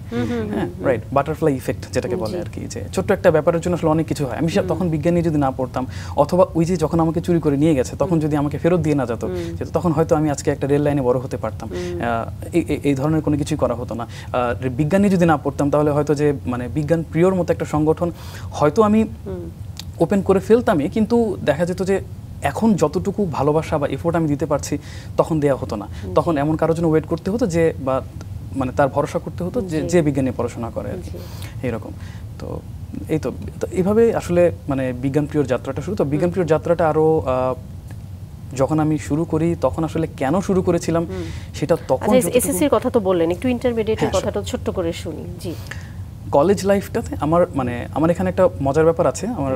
হ্যাঁ, রাইট, বাটারফ্লাই ইফেক্ট যেটাকে বলে আর কি, যে ছোট্ট একটা ব্যাপারের জন্য আসলে অনেক কিছু হয়। আমি তখন বিজ্ঞান নিয়ে যদি না পড়তাম, অথবা ওই যে যখন আমাকে চুরি করে নিয়ে গেছে তখন যদি আমাকে ফেরত দিয়ে না যেত, তখন হয়তো আমি আজকে একটা রেল লাইনে বড় হতে পারতাম। এই ধরনের কোনো কিছুই করা হতো না। বিজ্ঞান নিয়ে যদি না পড়তাম তাহলে হয়তো যে মানে বিজ্ঞান প্রিয়র মতো একটা সংগঠন হয়তো আমি ওপেন করে ফেলতামই, কিন্তু দেখা যেত যে এখন যতটুকু ভালোবাসা বা এফোর্ট আমি দিতে পারছি তখন দেওয়া হতো না। তখন এমন কারোর জন্য ওয়েট করতে হতো, যে বা মানে তার ভরসা করতে হতো যে বিজ্ঞানে পড়াশোনা করে আর কি, এইরকম। তো এই তো এইভাবে আসলে মানে বিজ্ঞান প্রিয়র যাত্রাটা শুরু। তো বিজ্ঞান প্রিয়র যাত্রাটা আরও যখন আমি শুরু করি তখন আসলে কেন শুরু করেছিলাম সেটা তখন এসএসসির কথা তো বললেন, একটু ইন্টারমিডিয়েটের কথাটা ছোট্ট করে শুনি। জি, কলেজ লাইফটাতে আমার এখানে একটা মজার ব্যাপার আছে। আমার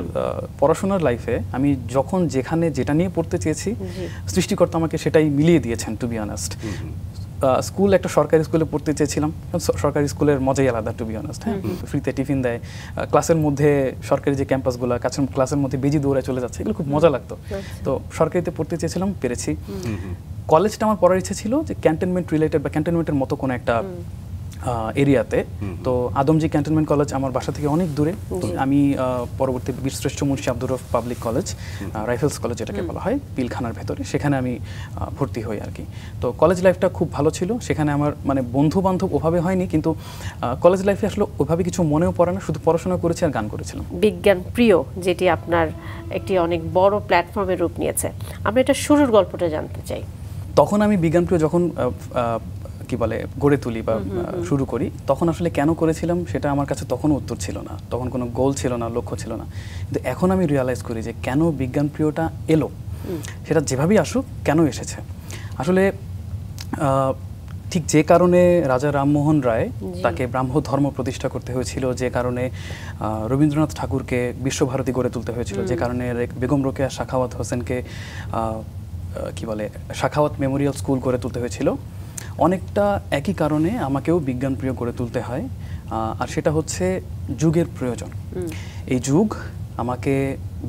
পড়াশোনার লাইফে আমি যখন যেখানে যেটা নিয়ে পড়তে চেয়েছি, সৃষ্টিকর্তা আমাকে সেটাই মিলিয়ে দিয়েছেন, টু বি অনেস্ট। স্কুল একটা সরকারি স্কুলে পড়তে চেয়েছিলাম, সরকারি স্কুলের মজাই আলাদা, টু বি অনেস্ট। হ্যাঁ, ফ্রিতে টিফিন দেয়, ক্লাসের মধ্যে সরকারি যে ক্যাম্পাসগুলো, ক্লাসের মধ্যে বেজি দৌড়ে চলে যাচ্ছে, এগুলো খুব মজা লাগতো। তো সরকারিতে পড়তে চেয়েছিলাম, পেরেছি। কলেজটা আমার পড়ার ইচ্ছে ছিল যে ক্যান্টনমেন্ট রিলেটেড বা ক্যান্টনমেন্টের মতো কোনো একটা এরিয়াতে। তো আদমজি ক্যান্টনমেন্ট কলেজ আমার বাসা থেকে অনেক দূরে। আমি পরবর্তী Birshreshtho Munshi Abdur Rouf public college, rifles college যেটাকে বলা হয়, পিলখানার ভেতরে, সেখানে আমি ভর্তি হই আর কি। তো কলেজ লাইফটা খুব ভালো ছিল। সেখানে আমার মানে বন্ধু বান্ধব ওভাবে হয়নি, কিন্তু কলেজ লাইফে আসলে ওইভাবে কিছু মনেও পড়ে না, শুধু পড়াশোনা করেছি আর গান করেছিলাম। বিজ্ঞান প্রিয় যেটি আপনার একটি অনেক বড় প্ল্যাটফর্মের রূপ নিয়েছে, আমরা এটা শুরুর গল্পটা জানতে চাই। তখন আমি বিজ্ঞান প্রিয় যখন কি বলে গড়ে তুলি বা শুরু করি, তখন আসলে কেন করেছিলাম সেটা আমার কাছে তখনও উত্তর ছিল না, তখন কোনো গোল ছিল না, লক্ষ্য ছিল না। কিন্তু এখন আমি রিয়ালাইজ করি যে কেন বিজ্ঞান প্রিয়টা এলো, সেটা যেভাবেই আসুক কেন এসেছে। আসলে ঠিক যে কারণে রাজা রামমোহন রায় তাকে ব্রাহ্ম ধর্ম প্রতিষ্ঠা করতে হয়েছিল, যে কারণে রবীন্দ্রনাথ ঠাকুরকে বিশ্বভারতী গড়ে তুলতে হয়েছিল, যে কারণে বেগম রোকেয়া সাখাওয়াত হোসেনকে কি বলে সাখাওয়াত মেমোরিয়াল স্কুল গড়ে তুলতে হয়েছিল, অনেকটা একই কারণে আমাকেও বিজ্ঞান প্রিয় গড়ে তুলতে হয়। আর সেটা হচ্ছে যুগের প্রয়োজন। এই যুগ আমাকে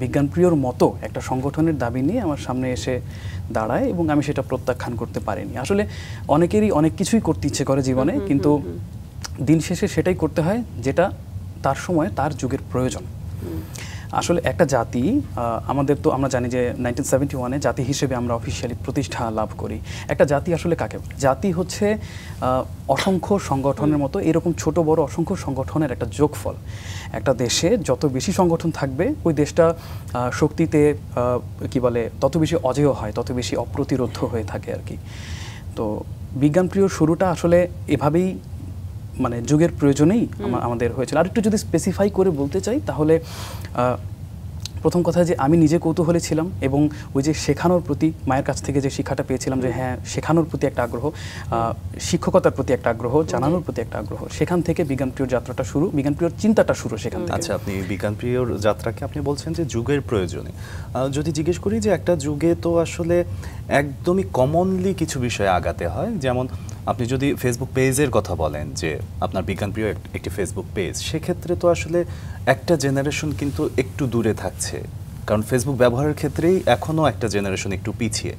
বিজ্ঞান প্রিয়র মতো একটা সংগঠনের দাবি নিয়ে আমার সামনে এসে দাঁড়ায় এবং আমি সেটা প্রত্যাখ্যান করতে পারিনি। আসলে অনেকেরই অনেক কিছুই করতে ইচ্ছে করে জীবনে, কিন্তু দিন শেষে সেটাই করতে হয় যেটা তার সময় তার যুগের প্রয়োজন। আসলে একটা জাতি, আমাদের তো আমরা জানি যে 1971-এ জাতি হিসেবে আমরা অফিসিয়ালি প্রতিষ্ঠা লাভ করি। একটা জাতি আসলে কাকে বলে? জাতি হচ্ছে অসংখ্য সংগঠনের মতো, এরকম ছোট বড় অসংখ্য সংগঠনের একটা যোগফল। একটা দেশে যত বেশি সংগঠন থাকবে, ওই দেশটা শক্তিতে কি বলে তত বেশি অজেয় হয়, তত বেশি অপ্রতিরোধ হয়ে থাকে আর কি। তো বিজ্ঞানপ্রিয় শুরুটা আসলে এভাবেই মানে যুগের প্রয়োজনেই আমাদের হয়েছিল। আর একটু যদি স্পেসিফাই করে বলতে চাই, তাহলে প্রথম কথা যে আমি নিজে কৌতূহলী ছিলাম এবং ওই যে শেখানোর প্রতি মায়ের কাছ থেকে যে শিক্ষাটা পেয়েছিলাম যে হ্যাঁ শেখানোর প্রতি একটা আগ্রহ, শিক্ষকতার প্রতি একটা আগ্রহ, জানানোর প্রতি একটা আগ্রহ, সেখান থেকে বিজ্ঞানপ্রিয়র যাত্রাটা শুরু, বিজ্ঞানপ্রিয়র চিন্তাটা শুরু সেখান থেকে। আচ্ছা, আপনি বিজ্ঞানপ্রিয়র যাত্রাকে আপনি বলছেন যে যুগের প্রয়োজনে। যদি জিজ্ঞেস করি যে একটা যুগে তো আসলে একদমই কমনলি কিছু বিষয়ে আগাতে হয়, যেমন আপনি যদি ফেসবুক পেজের কথা বলেন যে আপনার বিজ্ঞানপ্রিয় একটি ফেসবুক পেজ, সেক্ষেত্রে তো আসলে একটা জেনারেশন কিন্তু একটু দূরে থাকছে, কারণ ফেসবুক ব্যবহারের ক্ষেত্রেই এখনও একটা জেনারেশন একটু পিছিয়ে।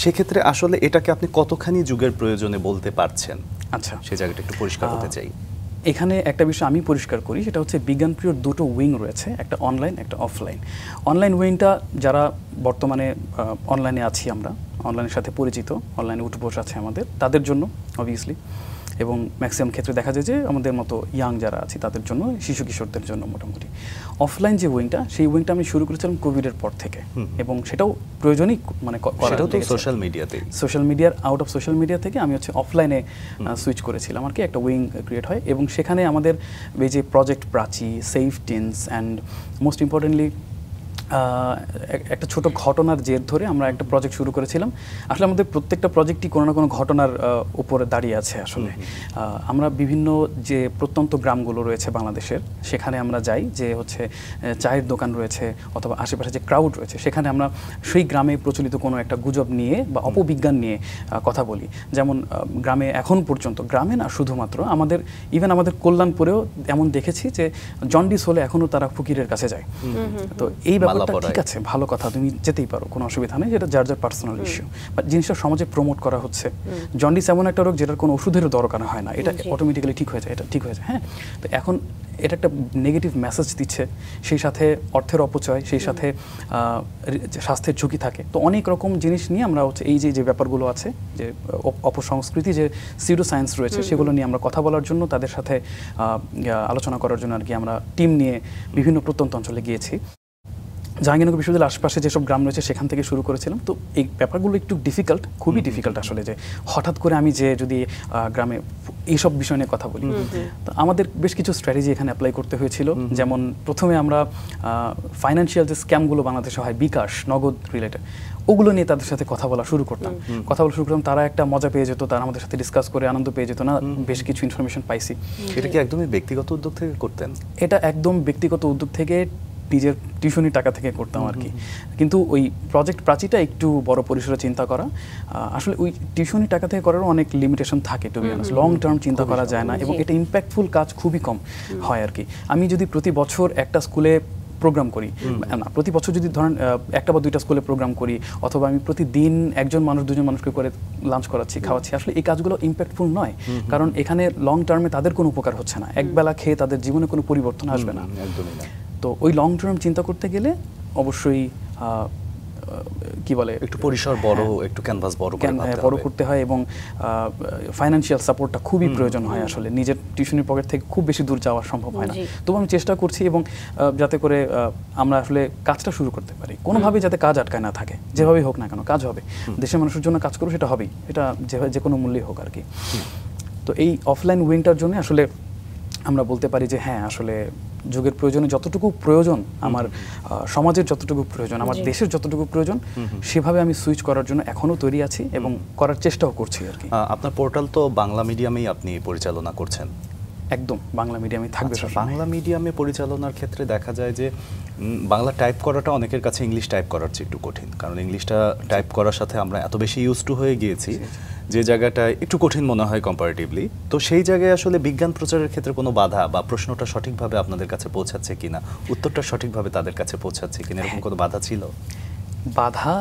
সেক্ষেত্রে আসলে এটাকে আপনি কতখানি যুগের প্রয়োজনে বলতে পারছেন? আচ্ছা, সেই জায়গাটা একটু পরিষ্কার হতে চাই। এখানে একটা বিষয় আমি পরিষ্কার করি, সেটা হচ্ছে বিজ্ঞানপ্রিয়র দুটো উইং রয়েছে, একটা অনলাইন একটা অফলাইন। অনলাইন উইংটা যারা বর্তমানে অনলাইনে আছি, আমরা অনলাইনের সাথে পরিচিত, অনলাইনে উঠবোস আছে আমাদের, তাদের জন্য অবভিয়াসলি, এবং ম্যাক্সিমাম ক্ষেত্রে দেখা যায় যে আমাদের মতো ইয়াং যারা আছি তাদের জন্য, শিশু কিশোরদের জন্য মোটামুটি। অফলাইন যে উইংটা, সেই উইংটা আমি শুরু করেছিলাম কোভিডের পর থেকে, এবং সেটাও প্রয়োজনই মানে সোশ্যাল মিডিয়াতে, সোশ্যাল মিডিয়ার আউট অফ সোশ্যাল মিডিয়া থেকে আমি হচ্ছে অফলাইনে সুইচ করেছিলাম আর কি। একটা উইং ক্রিয়েট হয় এবং সেখানে আমাদের এই যে project Prachi, safe teens and most importantly একটা ছোট ঘটনার জের ধরে আমরা একটা প্রজেক্ট শুরু করেছিলাম। আসলে আমাদের প্রত্যেকটা প্রজেক্টই কোনো না কোনো ঘটনার উপরে দাঁড়িয়ে আছে। আসলে আমরা বিভিন্ন যে প্রত্যন্ত গ্রামগুলো রয়েছে বাংলাদেশের, সেখানে আমরা যাই, যে হচ্ছে চায়ের দোকান রয়েছে অথবা আশেপাশে যে ক্রাউড রয়েছে, সেখানে আমরা সেই গ্রামে প্রচলিত কোনো একটা গুজব নিয়ে বা অপবিজ্ঞান নিয়ে কথা বলি। যেমন গ্রামে এখন পর্যন্ত, গ্রামে না শুধুমাত্র, আমাদের ইভেন আমাদের কল্যাণপুরেও এমন দেখেছি যে জন্ডিস হলে এখনও তারা ফকিরের কাছে যায়। তো এই ব্যাপারটা ঠিক আছে, ভালো কথা, তুমি যেতেই পারো, কোনো অসুবিধা নেই, যেটা যার যার পার্সোনাল ইস্যু, বাট জিনিসটা সমাজে প্রমোট করা হচ্ছে। জন্ডিস এমন একটা রোগ যেটার কোনো ওষুধেরও দরকার হয় না, এটা অটোমেটিক্যালি ঠিক হয়ে যায়, এটা ঠিক হয়ে যায়। হ্যাঁ, তো এখন এটা একটা নেগেটিভ মেসেজ দিচ্ছে, সেই সাথে অর্থের অপচয়, সেই সাথে স্বাস্থ্যের ঝুঁকি থাকে। তো অনেক রকম জিনিস নিয়ে আমরা হচ্ছে এই যে ব্যাপারগুলো আছে, যে অপসংস্কৃতি, যে সিউডো সায়েন্স রয়েছে, সেগুলো নিয়ে আমরা কথা বলার জন্য, তাদের সাথে আলোচনা করার জন্য আর কি আমরা টিম নিয়ে বিভিন্ন প্রত্যন্ত অঞ্চলে গিয়েছি। জাহাঙ্গীরনগর বিশ্ববিদ্যালয়ের আশপাশে যেসব গ্রাম রয়েছে সেখান থেকে শুরু করেছিলাম। তো এই ব্যাপারগুলো একটু ডিফিকাল্ট, খুবই ডিফিকাল্ট আসলে, যে হঠাৎ করে আমি যে যদি গ্রামে এইসব বিষয় নিয়ে কথা বলি। তো আমাদের বেশ কিছু স্ট্র্যাটেজি এখানে অ্যাপ্লাই করতে হয়েছিল। যেমন প্রথমে আমরা ফাইন্যান্সিয়াল যে স্ক্যামগুলো বাংলাদেশে হয়, বিকাশ, নগদ রিলেটেড, ওগুলো নিয়ে তাদের সাথে কথা বলা শুরু করতাম। তারা একটা মজা পেয়ে যেত, তারা আমাদের সাথে ডিসকাস করে আনন্দ পেয়ে যেত, না বেশ কিছু ইনফরমেশন পাইছি। এটা কি একদমই ব্যক্তিগত উদ্যোগ থেকে করতেন? এটা একদম ব্যক্তিগত উদ্যোগ থেকে, নিজের টিউশনি টাকা থেকে করতাম আর কি। কিন্তু ওই প্রজেক্ট প্রাচীটা একটু বড় পরিসরে চিন্তা করা, আসলে ওই টিউশনি টাকা থেকে করারও অনেক লিমিটেশন থাকে, to be honest, long term চিন্তা করা যায় না, এবং এটা ইম্প্যাক্টফুল কাজ খুবই কম হয় আর কি। আমি যদি প্রতি বছর একটা স্কুলে প্রোগ্রাম করি, না প্রতি বছর যদি ধরেন একটা বা দুইটা স্কুলে প্রোগ্রাম করি, অথবা আমি প্রতিদিন একজন মানুষ দুজন মানুষকে করে লাঞ্চ করাচ্ছি, খাওয়াচ্ছি, আসলে এই কাজগুলো ইম্প্যাক্টফুল নয়, কারণ এখানে লং টার্মে তাদের কোনো উপকার হচ্ছে না, একবেলা খেয়ে তাদের জীবনে কোনো পরিবর্তন আসবে না। তো ওই লং টার্ম চিন্তা করতে গেলে অবশ্যই কি বলে একটু পরিসর বড়, একটু ক্যানভাস বড় করতে হয়, এবং ফাইন্যান্সিয়াল সাপোর্টটা খুবই প্রয়োজন হয়। আসলে নিজের টিউশনের পকেট থেকে খুব বেশি দূর যাওয়া সম্ভব হয় না, তবু আমি চেষ্টা করছি, এবং যাতে করে আমরা আসলে কাজটা শুরু করতে পারি, কোনোভাবেই যাতে কাজ আটকায় না থাকে, যেভাবেই হোক না কেন কাজ হবে, দেশের মানুষের জন্য কাজ করবো, সেটা হবেই, এটা যে কোনো মূল্যেই হোক আর কি। তো এই অফলাইন উইংটার জন্য আসলে আমরা বলতে পারি যে হ্যাঁ, আসলে যুগের প্রয়োজনে যতটুকু প্রয়োজন, আমার সমাজের যতটুকু প্রয়োজন, আমার দেশের যতটুকু প্রয়োজন, সেভাবে আমি সুইচ করার জন্য এখনো তৈরি আছি এবং করার চেষ্টাও করছি আর কি। আপনার পোর্টাল তো বাংলা মিডিয়ামেই আপনি পরিচালনা করছেন? একদম বাংলা মিডিয়ামে থাকবে। বাংলা মিডিয়ামে পরিচালনার ক্ষেত্রে দেখা যায় যে বাংলা টাইপ করাটা অনেকের কাছে ইংলিশ টাইপ করার চেয়ে একটু কঠিন, কারণ ইংলিশটা টাইপ করার সাথে আমরা এত বেশি ইউজ টু হয়ে গিয়েছি যে জায়গাটায় একটু কঠিন মনে হয় কম্পারেটিভলি। তো সেই জায়গায় আসলে বিজ্ঞান প্রচারের ক্ষেত্রে কোনো বাধা বা প্রশ্নটা সঠিকভাবে আপনাদের কাছে পৌঁছাচ্ছে কিনা, উত্তরটা সঠিকভাবে তাদের কাছে পৌঁছাচ্ছে কিনা, এরকম কোনো বাধা ছিল? বাধা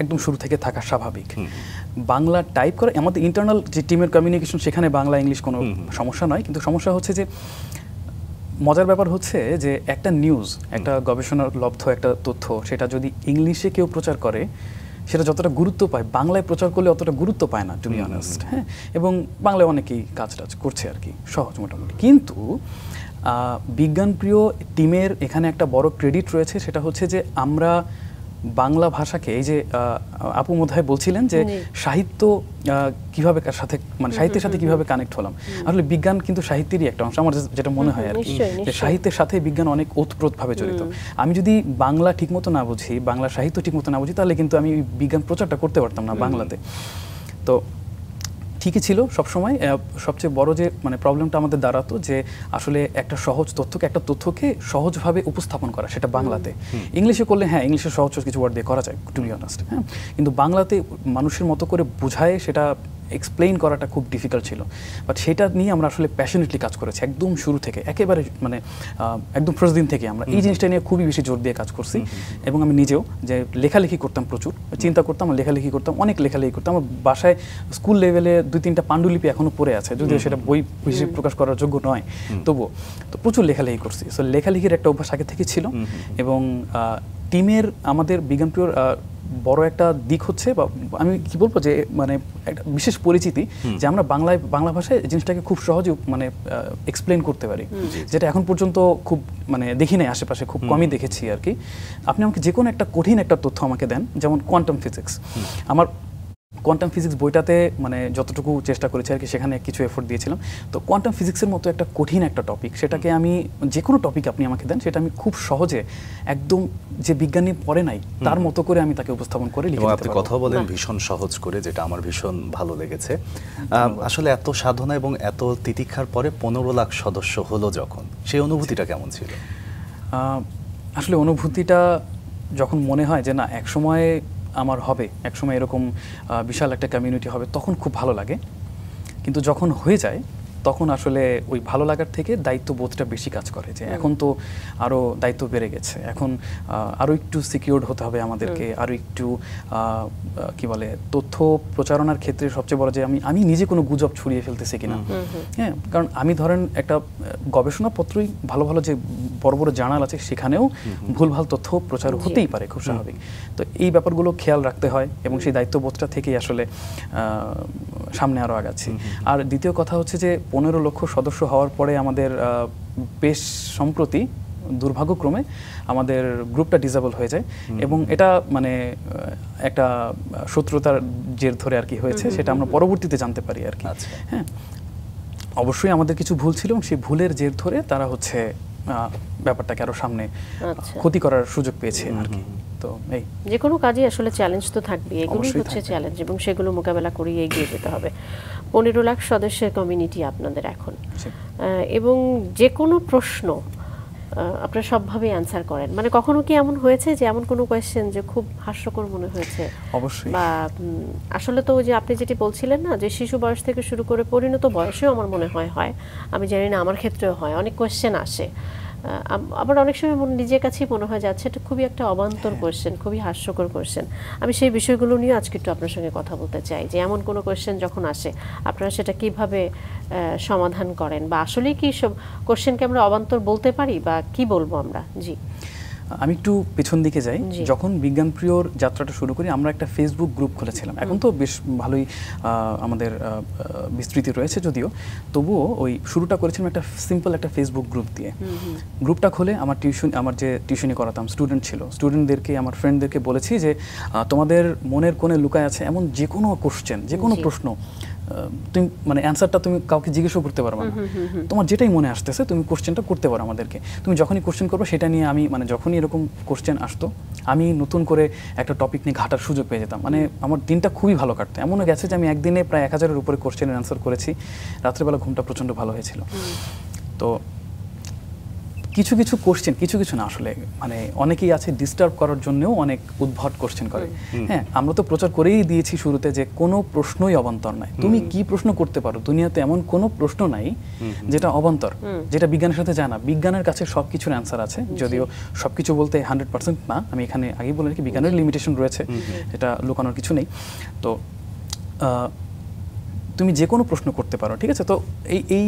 একদম শুরু থেকে থাকা স্বাভাবিক। বাংলা টাইপ করা আমাদের ইন্টারনাল যে টিমের কমিউনিকেশন, সেখানে বাংলা ইংলিশ কোনো সমস্যা নয়, কিন্তু সমস্যা হচ্ছে যে মজার ব্যাপার হচ্ছে যে একটা নিউজ, একটা গবেষণার লব্ধ একটা তথ্য, সেটা যদি ইংলিশে কেউ প্রচার করে, সেটা যতটা গুরুত্ব পায় বাংলায় প্রচার করলে অতটা গুরুত্ব পায় না, টু বি অনেস্ট। হ্যাঁ, এবং বাংলায় অনেকেই কাজ করছে আর কি, সহজ মোটামুটি। কিন্তু বিজ্ঞানপ্রিয় টিমের এখানে একটা বড় ক্রেডিট রয়েছে, সেটা হচ্ছে যে আমরা বাংলা ভাষাকে, এই যে আপু মোধায় বলছিলেন যে সাহিত্য কিভাবে সাথে, মানে সাহিত্যের সাথে কিভাবে কানেক্ট হলাম, আসলে বিজ্ঞান কিন্তু সাহিত্যেরই একটা অংশ, আমার যেটা মনে হয় আর কি, যে সাহিত্যের সাথে বিজ্ঞান অনেক ওতপ্রোতভাবে জড়িত। আমি যদি বাংলা ঠিকমতো না বুঝি, বাংলা সাহিত্য ঠিকমতো না বুঝি, তাহলে কিন্তু আমি বিজ্ঞান প্রচারটা করতে পারতাম না বাংলাতে। তো ঠিকই ছিল সবসময়। সবচেয়ে বড় যে মানে প্রবলেমটা আমাদের দাঁড়াতো যে আসলে একটা সহজ একটা তথ্যকে সহজভাবে উপস্থাপন করা, সেটা বাংলাতে। ইংলিশে করলে হ্যাঁ, ইংলিশে সহজ কিছু ওয়ার্ড দিয়ে করা যায়, টু বি অনেস্ট। হ্যাঁ, কিন্তু বাংলাতে মানুষের মতো করে বোঝায় সেটা এক্সপ্লেইন করাটা খুব ডিফিকাল্ট ছিল। বাট সেটা নিয়ে আমরা আসলে প্যাশনেটলি কাজ করেছি একদম শুরু থেকে, একেবারে মানে একদম ফার্স্ট দিন থেকে আমরা এই জিনিসটা নিয়ে খুবই বেশি জোর দিয়ে কাজ করছি। এবং আমি নিজেও যে লেখালেখি করতাম, প্রচুর চিন্তা করতাম, লেখালেখি করতাম, অনেক লেখালেখি করতাম। আমার বাসায় স্কুল লেভেলে 2-3টা পাণ্ডুলিপি এখনো পড়ে আছে, যদিও সেটা বই হিসেবে প্রকাশ করার যোগ্য নয়, তবুও তো প্রচুর লেখালেখি করছি। সো লেখালেখির একটা অভ্যাস আগে থেকে ছিল। এবং টিমের আমাদের বিজ্ঞানপ্রিয়র বড় একটা দিক হচ্ছে, বা আমি কি বলবো যে মানে একটা বিশেষ পরিচিতি, যে আমরা বাংলা ভাষায় জিনিসটাকে খুব সহজে মানে এক্সপ্লেন করতে পারি, যেটা এখন পর্যন্ত খুব মানে দেখি নাই, আশেপাশে খুব কমই দেখেছি আর কি। আপনি আমাকে যে কোনো একটা কঠিন একটা তথ্য আমাকে দেন, যেমন কোয়ান্টাম ফিজিক্স, আমার কোয়ান্টাম ফিজিক্স বইটাতে মানে যতটুকু চেষ্টা করেছি আর কি, সেখানে কিছু এফোর্ট দিয়েছিলাম। তো কোয়ান্টাম ফিজিক্সের মতো একটা কঠিন একটা টপিক, সেটাকে আমি যে কোনো টপিক আপনি আমাকে দেন, সেটা আমি খুব সহজে একদম যে বিজ্ঞানী পড়ে নাই তার মতো করে আমি তাকে উপস্থাপন করে লিখে দিতে পারবো। আপনি কথা বলেন ভীষণ সহজ করে, যেটা আমার ভীষণ ভালো লেগেছে। আসলে এত সাধনা এবং এত তিতিক্ষার পরে 15 লাখ সদস্য হলো যখন, সেই অনুভূতিটা কেমন ছিল? আসলে অনুভূতিটা যখন মনে হয় যে না, একসময় আমার হবে, একসময় এরকম বিশাল একটা কমিউনিটি হবে, তখন খুব ভালো লাগে। কিন্তু যখন হয়ে যায়, তখন আসলে ওই ভালো লাগার থেকে দায়িত্ববোধটা বেশি কাজ করে, যে এখন তো আরও দায়িত্ব বেড়ে গেছে, এখন আরও একটু সিকিউরড হতে হবে আমাদেরকে, আরও একটু কি বলে তথ্য প্রচারণার ক্ষেত্রে সবচেয়ে বড় যে আমি নিজে কোনো গুজব ছড়িয়ে ফেলতেছি কিনা। হ্যাঁ, কারণ আমি ধরেন একটা গবেষণাপত্রই ভালো ভালো যে বড় বড় জার্নাল আছে, সেখানেও ভুলভাল তথ্য প্রচার হতেই পারে, খুব স্বাভাবিক। তো এই ব্যাপারগুলো খেয়াল রাখতে হয়, এবং সেই দায়িত্ববোধটা থেকেই আসলে সামনে আরও আগাচ্ছি। আর দ্বিতীয় কথা হচ্ছে যে 15 লক্ষ সদস্য হওয়ার পরে আমাদের বেশ সম্প্রতি দুর্ভাগ্যক্রমে আমাদের গ্রুপটা ডিসেবল হয়ে যায়, এবং এটা মানে একটা শত্রুতার জের ধরে আর কি হয়েছে, সেটা আমরা পরবর্তীতে জানতে পারি আর কি। হ্যাঁ, অবশ্যই আমাদের কিছু ভুল ছিল, এবং সেই ভুলের জের ধরে তারা হচ্ছে ব্যাপারটাকে আরো সামনে ক্ষতি করার সুযোগ পেয়েছে আর কি। তো এই যে কোনো কাজে আসলে চ্যালেঞ্জ তো থাকবে, এগুলোই হচ্ছে চ্যালেঞ্জ, এবং সেগুলো মোকাবেলা করে এগিয়ে যেতে হবে। 15 লাখ সদস্যের কমিউনিটি আপনাদের এখন, এবং যে কোনো প্রশ্ন আপনারা সবভাবে অ্যান্সার করেন। মানে কখনো কি এমন হয়েছে যে এমন কোনো কোয়েশ্চেন যে খুব হাস্যকর মনে হয়েছে? অবশ্যই। বা আসলে তো যে আপনি যেটি বলছিলেন না, যে শিশু বয়স থেকে শুরু করে পরিণত বয়সেও আমার মনে হয় আমি জানি না, আমার ক্ষেত্রেও হয়, অনেক কোয়েশ্চেন আসে আবার অনেক সময় নিজের কাছেই মনে হয় যাচ্ছে এটা খুবই একটা অবান্তর কোয়েশ্চেন, খুবই হাস্যকর কোয়েশ্চেন। আমি সেই বিষয়গুলো নিয়ে আজকে একটু আপনার সঙ্গে কথা বলতে চাই যে এমন কোনো কোয়েশ্চেন যখন আসে আপনারা সেটা কিভাবে সমাধান করেন, বা আসলেই কি সব কোয়েশ্চেনকে আমরা অবান্তর বলতে পারি, বা কি বলবো আমরা? জি, আমি একটু পেছন দিকে যাই। যখন বিজ্ঞান প্রিয়র যাত্রাটা শুরু করি আমরা একটা ফেসবুক গ্রুপ খুলেছিলাম। এখন তো বেশ ভালোই আমাদের বিস্তৃতি রয়েছে, যদিও তবুও ওই শুরুটা করেছিলাম একটা সিম্পল একটা ফেসবুক গ্রুপ দিয়ে। গ্রুপটা খুলে আমার যে টিউশনি করাতাম স্টুডেন্ট ছিল, স্টুডেন্টদেরকে, আমার ফ্রেন্ডদেরকে বলেছি যে তোমাদের মনের কোণে লুকায় আছে এমন যে কোনো কোশ্চেন, যে কোনো প্রশ্ন, তুমি মানে অ্যান্সারটা তুমি কাউকে জিজ্ঞেসও করতে পারবে না, তোমার যেটাই মনে আসতেছে তুমি কোশ্চেনটা করতে পারো আমাদেরকে। তুমি যখনই কোশ্চেন করবে সেটা নিয়ে আমি মানে যখনই এরকম কোশ্চেন আসতো আমি নতুন করে একটা টপিক নিয়ে ঘাটার সুযোগ পেয়ে যেতাম। মানে আমার দিনটা খুবই ভালো কাটতো। এমনও গেছে যে আমি একদিনে প্রায় 1000-এর উপরে কোশ্চেনের অ্যান্সার করেছি। রাত্রেবেলা ঘুমটা প্রচণ্ড ভালো হয়েছিল। তো কিছু কিছু কোশ্চেন, কিছু কিছু না আসলে মানে অনেকেই আছে ডিস্টার্ব করার জন্যও অনেক উদ্ভট কোশ্চেন করে। হ্যাঁ, আমরা তো প্রচার করেই দিয়েছি শুরুতে যে কোনো প্রশ্নই অবান্তর নাই। তুমি কি প্রশ্ন করতে পারো, দুনিয়াতে এমন কোনো প্রশ্ন নাই যেটা অবান্তর, যেটা বিজ্ঞানের সাথে যায় না। বিজ্ঞানের কাছে সব কিছুর অ্যান্সার আছে, যদিও সব কিছু বলতে 100% না। আমি এখানে আগেই বলে রাখি বিজ্ঞানের লিমিটেশন রয়েছে, এটা লুকানোর কিছু নেই। তো তুমি যে কোনো প্রশ্ন করতে পারো, ঠিক আছে? তো এই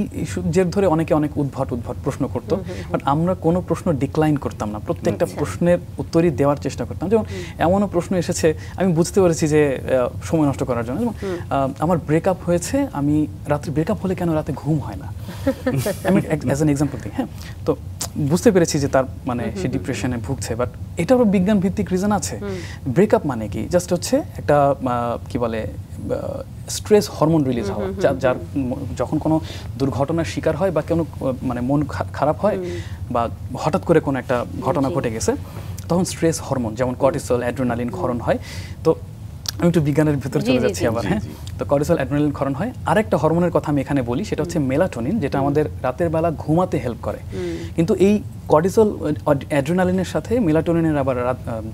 জের ধরে অনেকে অনেক উদ্ভট প্রশ্ন করতো, বাট আমরা কোনো প্রশ্ন ডিক্লাইন করতাম না। প্রত্যেকটা প্রশ্নের উত্তরই দেওয়ার চেষ্টা করতাম। যেমন এমনও প্রশ্ন এসেছে আমি বুঝতে পেরেছি যে সময় নষ্ট করার জন্য, যেমন আমার ব্রেকআপ হয়েছে, আমি রাত্রে ব্রেকআপ হলে কেন রাতে ঘুম হয় না, আমি অ্যাজ অ্যান এক্সাম্পল দিই। হ্যাঁ, তো বুঝতে পেরেছি যে তার মানে সে ডিপ্রেশনে ভুগছে, বাট এটারও বিজ্ঞান ভিত্তিক রিজন আছে। ব্রেকআপ মানে কি? জাস্ট হচ্ছে একটা কি বলে স্ট্রেস হরমোন রিলিজ হওয়া। যার যখন কোনো দুর্ঘটনার শিকার হয় বা কোনো মানে মন খারাপ হয় বা হঠাৎ করে কোনো একটা ঘটনা ঘটে গেছে, তখন স্ট্রেস হরমোন যেমন কর্টিসল, অ্যাড্রেনালিন ক্ষরণ হয়। তো আমি একটু বিজ্ঞানের ভিতরে চলে যাচ্ছি আবার। হ্যাঁ, তো কর্টিসল, অ্যাড্রেনালিন ক্ষরণ হয়। আরেকটা হরমোনের কথা আমি এখানে বলি, সেটা হচ্ছে মেলাটোনিন, যেটা আমাদের রাতের বেলা ঘুমাতে হেল্প করে। কিন্তু এই কর্টিসল, অ্যাড্রেনালিনের সাথে মেলাটোনিনের আবার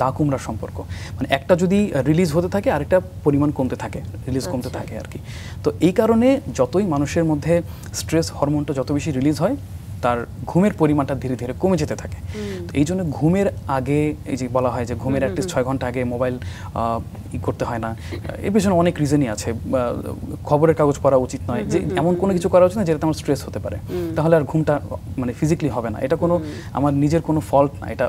দা কুমড়ার সম্পর্ক। মানে একটা যদি রিলিজ হতে থাকে আরেকটা পরিমাণ কমতে থাকে, রিলিজ কমতে থাকে আর কি। তো এই কারণে যতই মানুষের মধ্যে স্ট্রেস হরমোনটা যত বেশি রিলিজ হয়, তার ঘুমের পরিমাণটা ধীরে ধীরে কমে যেতে থাকে। তো এই জন্য ঘুমের আগে, এই যে বলা হয় যে ঘুমের অ্যাটলিস্ট 6 ঘন্টা আগে মোবাইল করতে হয় না। এর পেছনে অনেক রিজনই আছে। খবরের কাগজ পড়া উচিত নয়, যে এমন কোনো কিছু করা উচিত না যেটাতে আমার স্ট্রেস হতে পারে, তাহলে আর ঘুমটা মানে ফিজিক্যালি হবে না। এটা কোনো আমার নিজের কোনো ফল্ট না, এটা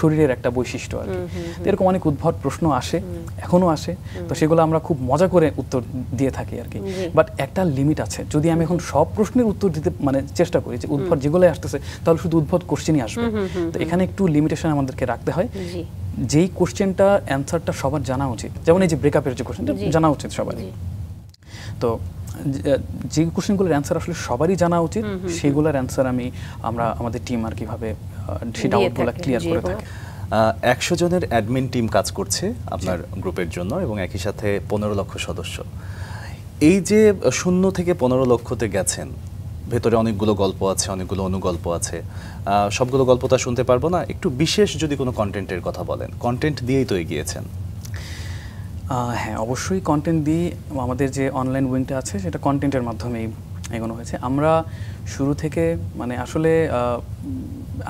শরীরের একটা বৈশিষ্ট্য আর কি। তো এরকম অনেক উদ্ভট প্রশ্ন আসে, এখনও আসে। তো সেগুলো আমরা খুব মজা করে উত্তর দিয়ে থাকি আর কি। বাট একটা লিমিট আছে। যদি আমি এখন সব প্রশ্নের উত্তর দিতে মানে চেষ্টা করি, যে উদ্ভট যেগুলো আসতেছে, তাহলে শুধু উদ্ভট কোশ্চেনই আসবে। তো এখানে একটু লিমিটেশন আমাদেরকে রাখতে হয়। যেই কোশ্চেনটা অ্যান্সারটা সবার জানা উচিত, যেমন এই যে ব্রেকআপের যে কোশ্চেনটা জানা উচিত সবারই। তো যে কোশ্চেনগুলোর অ্যান্সার আসলে সবারই জানা উচিত, সেগুলোর অ্যান্সার আমরা আমাদের টিম আর কিভাবে সেই ডাউটগুলো ক্লিয়ার করে থাকে। 100 জনের অ্যাডমিন টিম কাজ করছে আপনার গ্রুপের জন্য, এবং একই সাথে 15 লক্ষ সদস্য। এই যে 0 থেকে 15 লক্ষতে গেছেন, ভেতরে অনেকগুলো গল্প আছে, অনেকগুলো অনুগল্প আছে। সবগুলো গল্প তো শুনতে পারবো না, একটু বিশেষ যদি কোনো কন্টেন্টের কথা বলেন। কন্টেন্ট দিয়েই তো এগিয়েছেন। হ্যাঁ, অবশ্যই কন্টেন্ট দিয়ে আমাদের যে অনলাইন উইংটা আছে সেটা কন্টেন্টের মাধ্যমেই এগোনো হয়েছে। আমরা শুরু থেকে মানে আসলে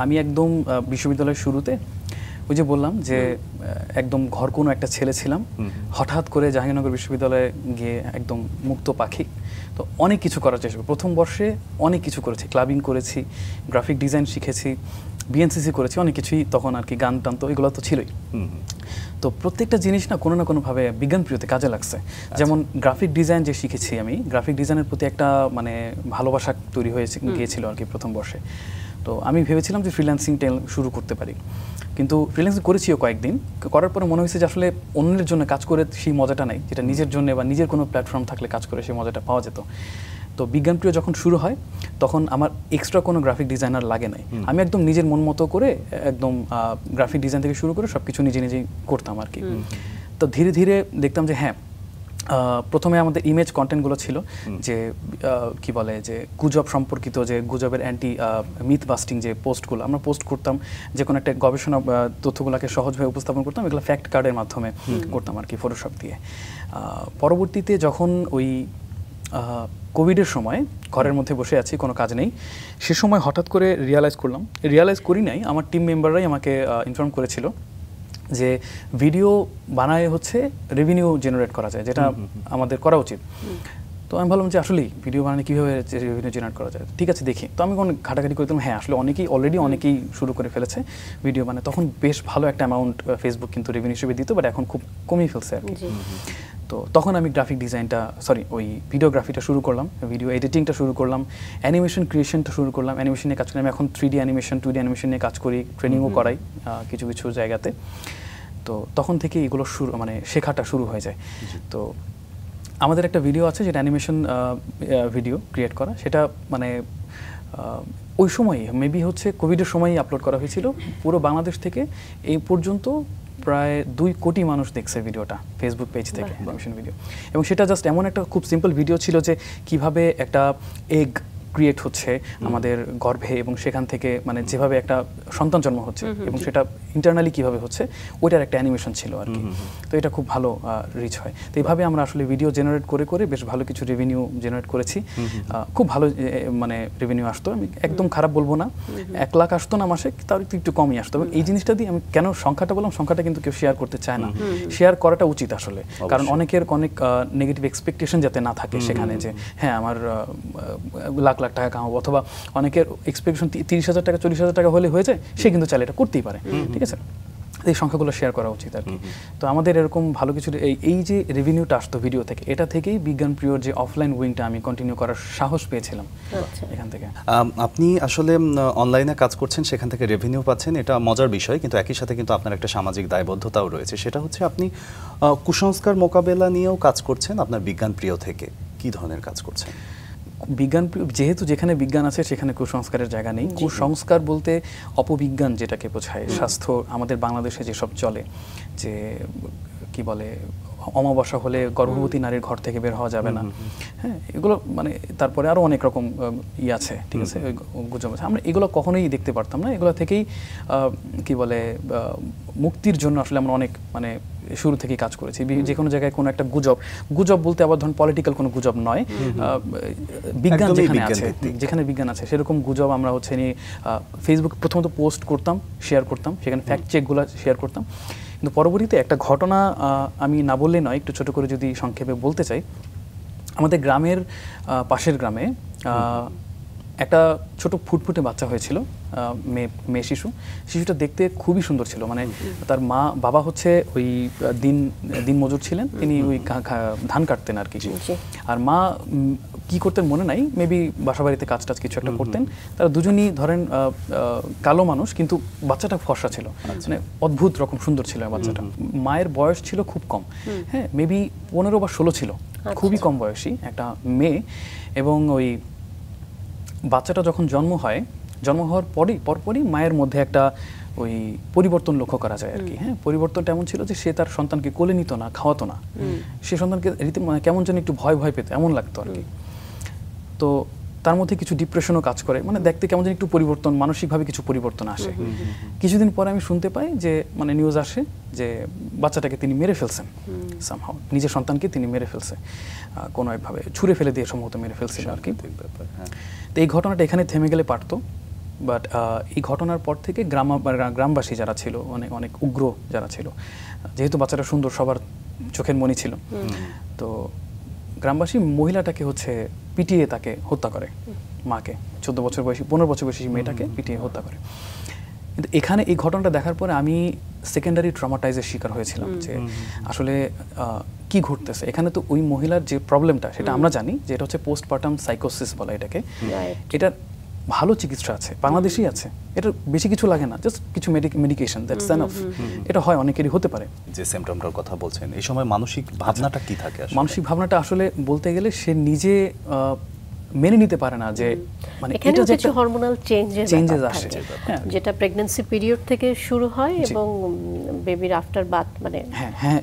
আমি একদম বিশ্ববিদ্যালয়ের শুরুতে ওই যে বললাম যে একদম ঘর কোনো একটা ছেলে ছিলাম, হঠাৎ করে জাহাঙ্গীরনগর বিশ্ববিদ্যালয়ে গিয়ে একদম মুক্ত পাখি। তো অনেক কিছু করার চেষ্টা করি। প্রথম বর্ষে অনেক কিছু করেছি, ক্লাবিং করেছি, গ্রাফিক ডিজাইন শিখেছি, বিএনসিসি করেছি, অনেক কিছুই তখন আর কি, গান টান তো এগুলো তো ছিলই। তো প্রত্যেকটা জিনিস না কোনো না কোনোভাবে বিজ্ঞান প্রিয়তে কাজে লাগছে। যেমন গ্রাফিক ডিজাইন যে শিখেছি আমি, গ্রাফিক ডিজাইনের প্রতি একটা মানে ভালোবাসা তৈরি হয়েছে গিয়েছিল আর কি প্রথম বর্ষে। তো আমি ভেবেছিলাম যে ফ্রিল্যান্সিং শুরু করতে পারি, কিন্তু ফ্রিল্যান্সিং করেছিও কয়েকদিন। করার পরে মনে হয়েছে যে আসলে অন্যের জন্য কাজ করে সেই মজাটা নাই, যেটা নিজের জন্য বা নিজের কোনো প্ল্যাটফর্ম থাকলে কাজ করে সেই মজাটা পাওয়া যেত। তো বিজ্ঞান প্রিয় যখন শুরু হয় তখন আমার এক্সট্রা কোনো গ্রাফিক ডিজাইনার লাগে নাই। আমি একদম নিজের মন মতো করে একদম গ্রাফিক ডিজাইন থেকে শুরু করে সব কিছু নিজেই করতাম আর কি। তো ধীরে ধীরে দেখতাম যে হ্যাঁ, প্রথমে আমাদের ইমেজ কন্টেন্টগুলো ছিল যে কি বলে যে গুজব সম্পর্কিত, যে গুজবের অ্যান্টি মিথ বাস্টিং যে পোস্টগুলো আমরা পোস্ট করতাম, যে কোনো একটা গবেষণা তথ্যগুলোকে সহজভাবে উপস্থাপন করতাম, এগুলো ফ্যাক্ট কার্ডের মাধ্যমে করতাম আর কি, ফটোশপ দিয়ে। পরবর্তীতে যখন ওই কোভিডের সময় ঘরের মধ্যে বসে আছি, কোনো কাজ নেই, সে সময় হঠাৎ করে রিয়ালাইজ করি নাই, আমার টিম মেম্বাররাই আমাকে ইনফর্ম করেছিল যে ভিডিও বানায় হচ্ছে রেভিনিউ জেনারেট করা যায়, যেটা আমাদের করা উচিত। তো আমি ভাবলাম যে আসলেই ভিডিও বানালে কীভাবে রেভিনিউ জেনারেট করা যায়, ঠিক আছে দেখি। তো আমি অনেক ঘাটাঘাটি করতাম, হ্যাঁ আসলে অনেকেই শুরু করে ফেলেছে ভিডিও বানায়। তখন বেশ ভালো একটা অ্যামাউন্ট ফেসবুক কিন্তু রেভিনিউ হিসেবে দিত, বাট এখন খুব কমিয়ে ফেলছে আর কি। তো তখন আমি ওই ভিডিওগ্রাফিটা শুরু করলাম, ভিডিও এডিটিংটা শুরু করলাম, অ্যানিমেশন ক্রিয়েশনটা শুরু করলাম, অ্যানিমেশন নিয়ে কাজ করি। আমি এখন 3D অ্যানিমেশন 2D অ্যানিমেশন নিয়ে কাজ করি, ট্রেনিংও করাই কিছু কিছু জায়গাতে। তো তখন থেকে এগুলো শেখাটা শুরু হয়ে যায়। তো আমাদের একটা ভিডিও আছে যেটা অ্যানিমেশন ভিডিও ক্রিয়েট করা, সেটা ওই সময় মেবি হচ্ছে কোভিডের সময়ই আপলোড করা হয়েছিল। পুরো বাংলাদেশ থেকে এই পর্যন্ত প্রায় 2 কোটি মানুষ দেখছে ভিডিওটা ফেসবুক পেজ থেকে, অ্যানিমেশন ভিডিও। এবং সেটা জাস্ট এমন একটা খুব সিম্পল ভিডিও ছিল যে কিভাবে একটা এগ ক্রিয়েট হচ্ছে আমাদের গর্ভে, এবং সেখান থেকে যেভাবে একটা সন্তান জন্ম হচ্ছে এবং সেটা ইন্টারনালি কিভাবে হচ্ছে, ওইটার একটা অ্যানিমেশন ছিল আর কি। তো এটা খুব ভালো রিচ হয়। তো এইভাবে আমরা আসলে ভিডিও জেনারেট করে করে বেশ ভালো কিছু রেভিনিউ জেনারেট করেছি। খুব ভালো রেভিনিউ আসতো, আমি একদম খারাপ বলবো না, 1 লাখ আসতো না মাসে, তার একটু কমই আসতো। এবং এই জিনিসটা দিয়ে আমি কেন সংখ্যাটা বললাম, সংখ্যাটা কিন্তু কেউ শেয়ার করতে চায় না, শেয়ার করাটা উচিত আসলে, কারণ অনেক নেগেটিভ এক্সপেকটেশন যাতে না থাকে সেখানে, যে হ্যাঁ আমার লাখ লাখ টাকা কামাবো, অথবা অনেকের এক্সপেকটেশন 30,000 টাকা 40,000 টাকা হলে হয়ে যায়, সে কিন্তু চাইলে এটা করতেই পারে, ঠিক আছে। এই সংখ্যাগুলো শেয়ার করা উচিত আর কি। তো আমাদের এরকম ভালো কিছু এই যে রেভিনিউটা আসতো ভিডিও থেকে, এটা থেকেই বিজ্ঞান প্রিয়র যে অফলাইন উইংটা আমি কন্টিনিউ করার সাহস পেয়েছিলাম এখান থেকে। আপনি আসলে অনলাইনে কাজ করছেন, সেখান থেকে রেভিনিউ পাচ্ছেন, এটা মজার বিষয়, কিন্তু একই সাথে কিন্তু আপনার একটা সামাজিক দায়বদ্ধতাও রয়েছে। সেটা হচ্ছে আপনি কুসংস্কার মোকাবেলা নিয়েও কাজ করছেন আপনার বিজ্ঞান প্রিয় থেকে। কি ধরনের কাজ করছেন? বিজ্ঞান যেহেতু যেখানে বিজ্ঞান আছে সেখানে কুসংস্কারের জায়গা নেই। কুসংস্কার বলতে অপবিজ্ঞান যেটাকে বোঝায়, স্বাস্থ্য আমাদের বাংলাদেশে যেসব চলে, যে কি বলে অমাবস্যা হলে গর্ভবতী নারীর ঘর থেকে বের হওয়া যাবে না, হ্যাঁ এগুলো তারপরে আরও অনেক রকম আছে, ঠিক আছে, গুজব আছে। আমরা এগুলো কখনোই দেখতে পারতাম না, এগুলো থেকেই কি বলে মুক্তির জন্য আসলে আমরা অনেক শুরু থেকেই কাজ করেছি। যে কোনো জায়গায় কোনো একটা গুজব বলতে আবার ধরুন পলিটিক্যাল কোনো গুজব নয়, বিজ্ঞান যেখানে বিজ্ঞান আছে সেরকম গুজব আমরা ফেসবুক প্রথমত পোস্ট করতাম, শেয়ার করতাম, সেখানে ফ্যাক্ট চেকগুলো শেয়ার করতাম। কিন্তু পরবর্তীতে একটা ঘটনা আমি না বললে নয়, একটু ছোট করে যদি সংক্ষেপে বলতে চাই। আমাদের গ্রামের পাশের গ্রামে একটা ছোট ফুটফুটে বাচ্চা হয়েছিল, মেয়ে শিশুটা দেখতে খুবই সুন্দর ছিল। তার বাবা হচ্ছে ওই দিন মজুর ছিলেন, তিনি ওই ধান কাটতেন আর কি। আর মা কি করতেন মনে নাই, মেবি বাসাবাড়িতে কাজ টাজ কিছু একটা করতেন। তারা দুজনই ধরেন কালো মানুষ, কিন্তু বাচ্চাটা ফর্সা ছিল, অদ্ভুত রকম সুন্দর ছিল বাচ্চাটা। মায়ের বয়স ছিল খুব কম, হ্যাঁ মেবি 15 বা 16 ছিল, খুবই কম বয়সী একটা মেয়ে। এবং ওই বাচ্চাটা যখন জন্ম হওয়ার পরপরই মায়ের মধ্যে একটা ওই পরিবর্তন লক্ষ্য করা যায় আর কি। হ্যাঁ, পরিবর্তনটা এমন ছিল যে সে তার সন্তানকে কোলে নিত না, খাওয়াতো না, সে সন্তানকে কেমন যেন একটু ভয় পেত, এমন লাগতো আর কি। তো তার মধ্যে কিছু ডিপ্রেশনও কাজ করে, দেখতে কেমন যেন একটু পরিবর্তন, মানসিকভাবে কিছু পরিবর্তন আসে। কিছুদিন পরে আমি শুনতে পাই যে নিউজ আসে যে বাচ্চাটাকে তিনি মেরে ফেলছেন, সামহাউ নিজের সন্তানকে তিনি মেরে ফেলছে, কোনো একভাবে ছুঁড়ে ফেলে দিয়ে সম্ভবত মেরে ফেলছিল আর কি। তো এই ঘটনাটা এখানে থেমে গেলে পারতো, বাট এই ঘটনার পর থেকে গ্রামবাসী যারা ছিল, অনেক উগ্র যারা ছিল, যেহেতু বাচ্চাটা সুন্দর, সবার চোখের মণি ছিল, তো গ্রামবাসী মহিলাটাকে পিটিয়ে তাকে হত্যা করে, মাকে, 14 বছর বয়সী 15 বছর বয়সী মেয়েটাকে পিটিয়ে হত্যা করে। কিন্তু এখানে এই ঘটনাটা দেখার পরে আমি সেকেন্ডারি ট্রমাটাইজের শিকার হয়েছিলাম, যে আসলে কি ঘটতেছে এখানে। তো ওই মহিলার যে প্রবলেমটা সেটা আমরা জানি যে এটা হচ্ছে পোস্টপার্টাম সাইকোসিস বলা এটাকে। এটা ভালো চিকিৎসা আছে, বাংলাদেশেই আছে, এটা বেশি কিছু লাগে না, জাস্ট কিছু মেডিকেশন, দ্যাটস এনাফ। এটা হয় অনেকেরই হতে পারে। যে সিম্পটমটার কথা বলছেন, এই সময় মানসিক ভাবনাটা কি থাকে? মানসিক ভাবনাটা আসলে বলতে গেলে সে নিজে মেনে নিতে পারে না যে এটা যে একটা হরমোনাল চেঞ্জেস আসে, যেটা প্রেগন্যান্সি পিরিয়ড থেকে শুরু হয় এবং বেবির আফটার বার্থ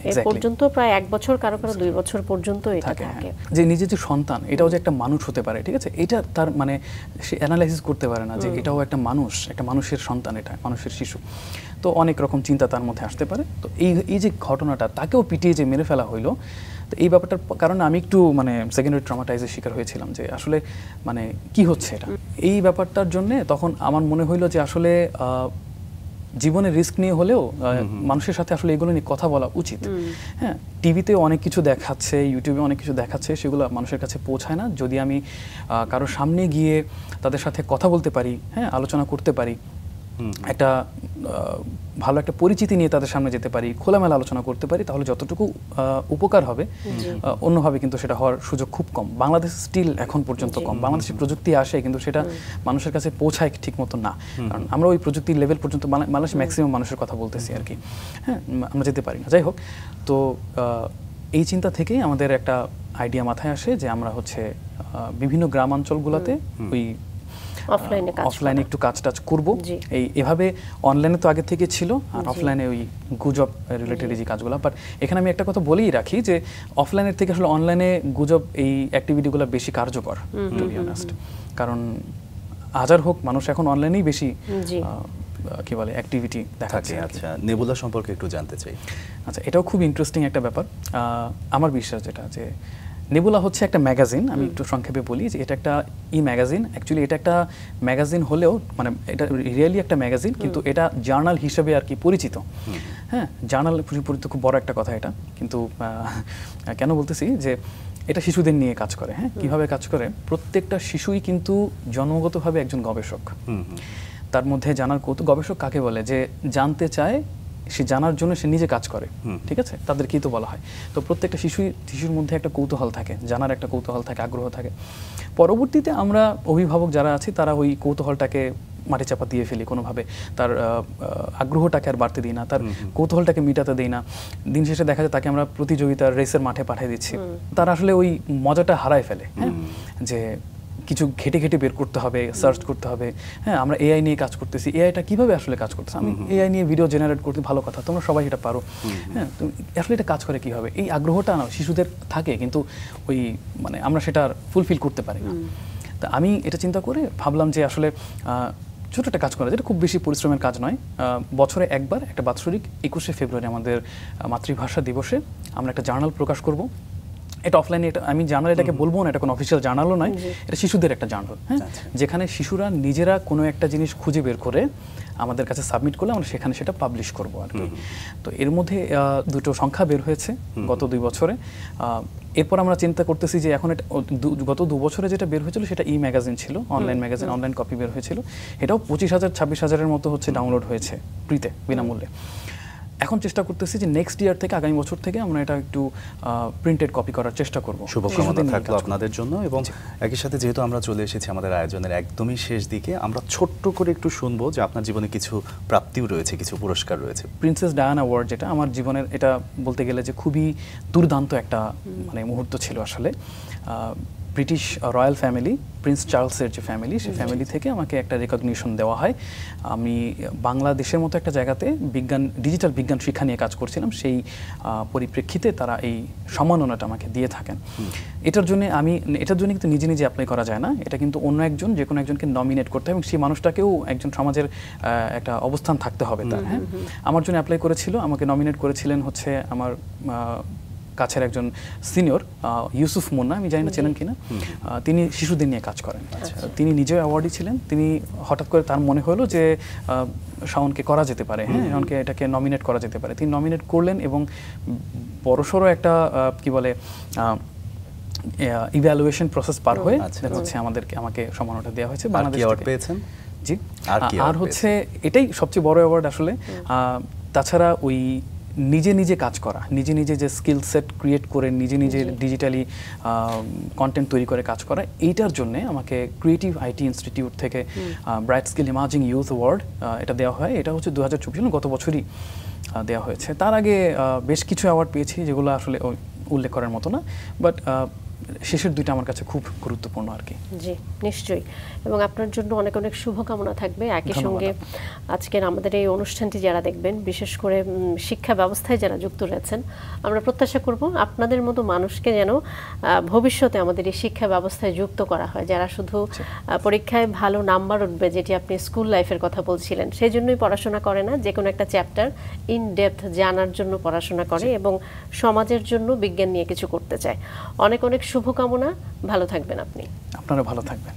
এ পর্যন্ত প্রায় 1 বছর, কারো 2 বছর পর্যন্ত এটা থাকে। যে নিজের যে সন্তান, এটাও যে একটা মানুষ হতে পারে, ঠিক আছে, এটা তার সে অ্যানালাইসিস করতে পারে না যে এটাও একটা মানুষ, একটা মানুষের সন্তান, এটা মানুষের শিশু। তো অনেক রকম চিন্তা তার মধ্যে আসতে পারে। তো এই যে ঘটনাটা, তাকেও পিটিয়ে যে মেরে ফেলা হইলো, তো এই ব্যাপারটার কারণে আমি একটু মানে সেকেন্ডারি ট্রমাটাইজের শিকার হয়েছিলাম যে আসলে মানে কি হচ্ছে এটা। এই ব্যাপারটার জন্য তখন আমার মনে হইলো যে আসলে জীবনে রিস্ক নিয়ে হলেও মানুষের সাথে আসলে এগুলো নিয়ে কথা বলা উচিত। হ্যাঁ, টিভিতে অনেক কিছু দেখাচ্ছে, ইউটিউবে অনেক কিছু দেখাচ্ছে, সেগুলো মানুষের কাছে পৌঁছায় না। যদি আমি কারোর সামনে গিয়ে তাদের সাথে কথা বলতে পারি, হ্যাঁ, আলোচনা করতে পারি, একটা ভালো একটা পরিচিতি নিয়ে তাদের সামনে যেতে পারি, খোলামেলা আলোচনা করতে পারি, তাহলে যতটুকু উপকার হবে অন্যভাবে কিন্তু সেটা হওয়ার সুযোগ খুব কম। বাংলাদেশ স্টিল এখন পর্যন্ত কম। বাংলাদেশে প্রযুক্তি আসে কিন্তু সেটা মানুষের কাছে পৌঁছায় ঠিক মতো না, কারণ আমরা ওই প্রযুক্তির লেভেল পর্যন্ত বাংলাদেশে ম্যাক্সিমাম মানুষের কথা বলতেছি আর কি। হ্যাঁ, আমরা যেতে পারি না। যাই হোক, তো এই চিন্তা থেকেই আমাদের একটা আইডিয়া মাথায় আসে যে আমরা হচ্ছে বিভিন্ন গ্রামাঞ্চলগুলোতে ওই অফলাইনে একটু কাজ টাজ করবো। এভাবে অনলাইনে তো আগে থেকে ছিল, আর অফলাইনে ওই গুজব রিলেটেড যে কাজগুলো। বাট এখানে আমি একটা কথা বলেই রাখি যে অফলাইনের থেকে আসলে অনলাইনে গুজব এই অ্যাক্টিভিটিগুলো বেশি কার্যকর, টু বি অনেস্ট। কারণ হাজার হোক, মানুষ এখন অনলাইনেই বেশি কি বলে অ্যাক্টিভিটি দেখাচ্ছে। আচ্ছা, নেবুলা সম্পর্কে একটু জানতে চাই। আচ্ছা, এটাও খুব ইন্টারেস্টিং একটা ব্যাপার। আমার বিশ্বাস যেটা যে নেবুলা হচ্ছে একটা ম্যাগাজিন। আমি একটু সংক্ষেপে বলি যে এটা একটা ম্যাগাজিন। অ্যাকচুয়ালি এটা একটা ম্যাগাজিন হলেও মানে এটা রিয়েলি একটা ম্যাগাজিন, কিন্তু এটা জার্নাল হিসেবে আর কি পরিচিত। হ্যাঁ, জার্নাল পরিচিত খুব বড় একটা কথা এটা, কিন্তু কেন বলতেছি যে এটা শিশুদের নিয়ে কাজ করে। হ্যাঁ, কিভাবে কাজ করে? প্রত্যেকটা শিশুই কিন্তু জন্মগতভাবে একজন গবেষক। তার মধ্যে জানার গবেষক কাকে বলে? যে জানতে চায়, সে জানার জন্য সে নিজে কাজ করে, ঠিক আছে? তাদেরকেই তো বলা হয়। তো প্রত্যেকটা শিশুর মধ্যে একটা কৌতূহল থাকে, জানার একটা কৌতূহল থাকে, আগ্রহ থাকে। পরবর্তীতে আমরা অভিভাবক যারা আছি তারা ওই কৌতূহলটাকে মাটি চাপা দিয়ে ফেলি কোনোভাবে, তার আগ্রহটাকে আর বাড়তে দিই না, তার কৌতূহলটাকে মিটাতে দিই না। দিন শেষে দেখা যায় তাকে আমরা প্রতিযোগিতার রেসের মাঠে পাঠিয়ে দিচ্ছি। তারা আসলে ওই মজাটা হারায় ফেলে। হ্যাঁ, যে কিছু ঘেটে বের করতে হবে, সার্চ করতে হবে। হ্যাঁ, আমরা এআই নিয়ে কাজ করতেছি, এআইটা কিভাবে আসলে কাজ করতেছে? আমি এআই নিয়ে ভিডিও জেনারেট করতে, ভালো কথা, তোমরা সবাই এটা পারো। হ্যাঁ, আসলে এটা কাজ করে কিভাবে? এই আগ্রহটা না শিশুদের থাকে, কিন্তু ওই মানে আমরা সেটা ফুলফিল করতে পারি না। তা আমি এটা চিন্তা করে ভাবলাম যে আসলে ছোট একটা কাজ করা, যেটা খুব বেশি পরিশ্রমের কাজ নয়। বছরে একবার একটা বাৎসরিক 21শে ফেব্রুয়ারি আমাদের মাতৃভাষা দিবসে আমরা একটা জার্নাল প্রকাশ করব। এটা অফলাইনে, এটা আমি জার্নাল এটাকে বলবো না, এটা কোনো অফিসিয়াল জার্নালও নয়, এটা শিশুদের একটা জার্নাল। হ্যাঁ, যেখানে শিশুরা নিজেরা কোনো একটা জিনিস খুঁজে বের করে আমাদের কাছে সাবমিট করলে আমরা সেখানে সেটা পাবলিশ করবো আর কি। তো এর মধ্যে দুটো সংখ্যা বের হয়েছে গত 2 বছরে। এরপর আমরা চিন্তা করতেছি যে এখন এটা গত 2 বছরে যেটা বের হয়েছিল সেটা ম্যাগাজিন ছিল, অনলাইন ম্যাগাজিন, অনলাইন কপি বের হয়েছিল। এটাও 25,000-26,000-এর মতো হচ্ছে ডাউনলোড হয়েছে ফ্রিতে, বিনামূল্যে। এখন চেষ্টা করতেছি যে নেক্সট ইয়ার থেকে, আগামী বছর থেকে আমরা এটা একটু প্রিন্টেড কপি করার চেষ্টা করব। শুভকামনা থাকলো আপনাদের জন্য। এবং একই সাথে যেহেতু আমরা চলে এসেছি আমাদের আয়োজনের একদমই শেষ দিকে, আমরা ছোট্ট করে একটু শুনবো যে আপনার জীবনে কিছু প্রাপ্তিও রয়েছে, কিছু পুরস্কার রয়েছে। প্রিন্সেস ডায়ানা অ্যাওয়ার্ড, যেটা আমার জীবনের, এটা বলতে গেলে যে খুবই দুর্দান্ত একটা মানে মুহূর্ত ছিল আসলে। ব্রিটিশ রয়্যাল ফ্যামিলি, প্রিন্স চার্লসের যে ফ্যামিলি, সেই ফ্যামিলি থেকে আমাকে একটা রেকগনিশন দেওয়া হয়। আমি বাংলাদেশের মতো একটা জায়গাতে ডিজিটাল বিজ্ঞান শিক্ষা নিয়ে কাজ করছিলাম, সেই পরিপ্রেক্ষিতে তারা এই সম্মাননাটা আমাকে দিয়ে থাকেন। এটার জন্য কিন্তু নিজে নিজে অ্যাপ্লাই করা যায় না, এটা কিন্তু অন্য একজন, যে কোনো একজনকে নমিনেট করতে হবে, এবং সেই মানুষটাকেও একজন সমাজের একটা অবস্থান থাকতে হবে তার। হ্যাঁ, আমার জন্য অ্যাপ্লাই করেছিল, আমাকে নমিনেট করেছিলেন হচ্ছে আমার কাছের একজন সিনিয়র, ইউসুফ মুন্না, আমি জানি না চেনেন কিনা। তিনি শিশুদের নিয়ে কাজ করেন। তিনি নিজেও অ্যাওয়ার্ডি ছিলেন। তিনি হঠাৎ করে তার মনে হলো যে শাওনকে করা যেতে পারে, হ্যাঁ, শাওনকে এটাকে নমিনেট করা যেতে পারে। তিনি নমিনেট করলেন এবং বড়সড় একটা কি বলে ইভ্যালুয়েশন প্রসেস পার হয়ে হচ্ছে আমাকে সম্মাননা দেওয়া হয়েছে। বাংলাদেশ পেয়েছেন? জি, আর হচ্ছে এটাই সবচেয়ে বড় অ্যাওয়ার্ড আসলে। তাছাড়া ওই নিজে কাজ করা, নিজে যে স্কিল সেট ক্রিয়েট করে নিজে ডিজিটালি কন্টেন্ট তৈরি করে কাজ করা, এইটার জন্য আমাকে ক্রিয়েটিভ আইটি ইনস্টিটিউট থেকে bright skill emerging youth award এটা দেওয়া হয়। এটা হচ্ছে 2024 গত বছরই দেওয়া হয়েছে। তার আগে বেশ কিছু অ্যাওয়ার্ড পেয়েছি যেগুলো আসলে উল্লেখ করার মতো না, বাট শেষের দুইটা আমার কাছে খুব গুরুত্বপূর্ণ আর কি। জি নিশ্চয়ই, এবং আপনার জন্য অনেক অনেক শুভকামনা থাকবে। একই সঙ্গে আজকের আমাদের এই অনুষ্ঠানটি যারা দেখবেন, বিশেষ করে শিক্ষা ব্যবস্থায় যারা যুক্ত রয়েছেন, আমরা প্রত্যাশা করব আপনাদের মতো মানুষকে যেন ভবিষ্যতে আমাদের এই শিক্ষা ব্যবস্থায় যুক্ত করা হয়, যারা শুধু পরীক্ষায় ভালো নাম্বার উঠবে, যেটি আপনি স্কুল লাইফের কথা বলছিলেন, সেই জন্যই পড়াশোনা করে না, যে কোনো একটা চ্যাপ্টার ইন ডেপথ জানার জন্য পড়াশোনা করে এবং সমাজের জন্য বিজ্ঞান নিয়ে কিছু করতে চায়। অনেক অনেক শুভকামনা, ভালো থাকবেন আপনি। আপনারা ভালো থাকবেন।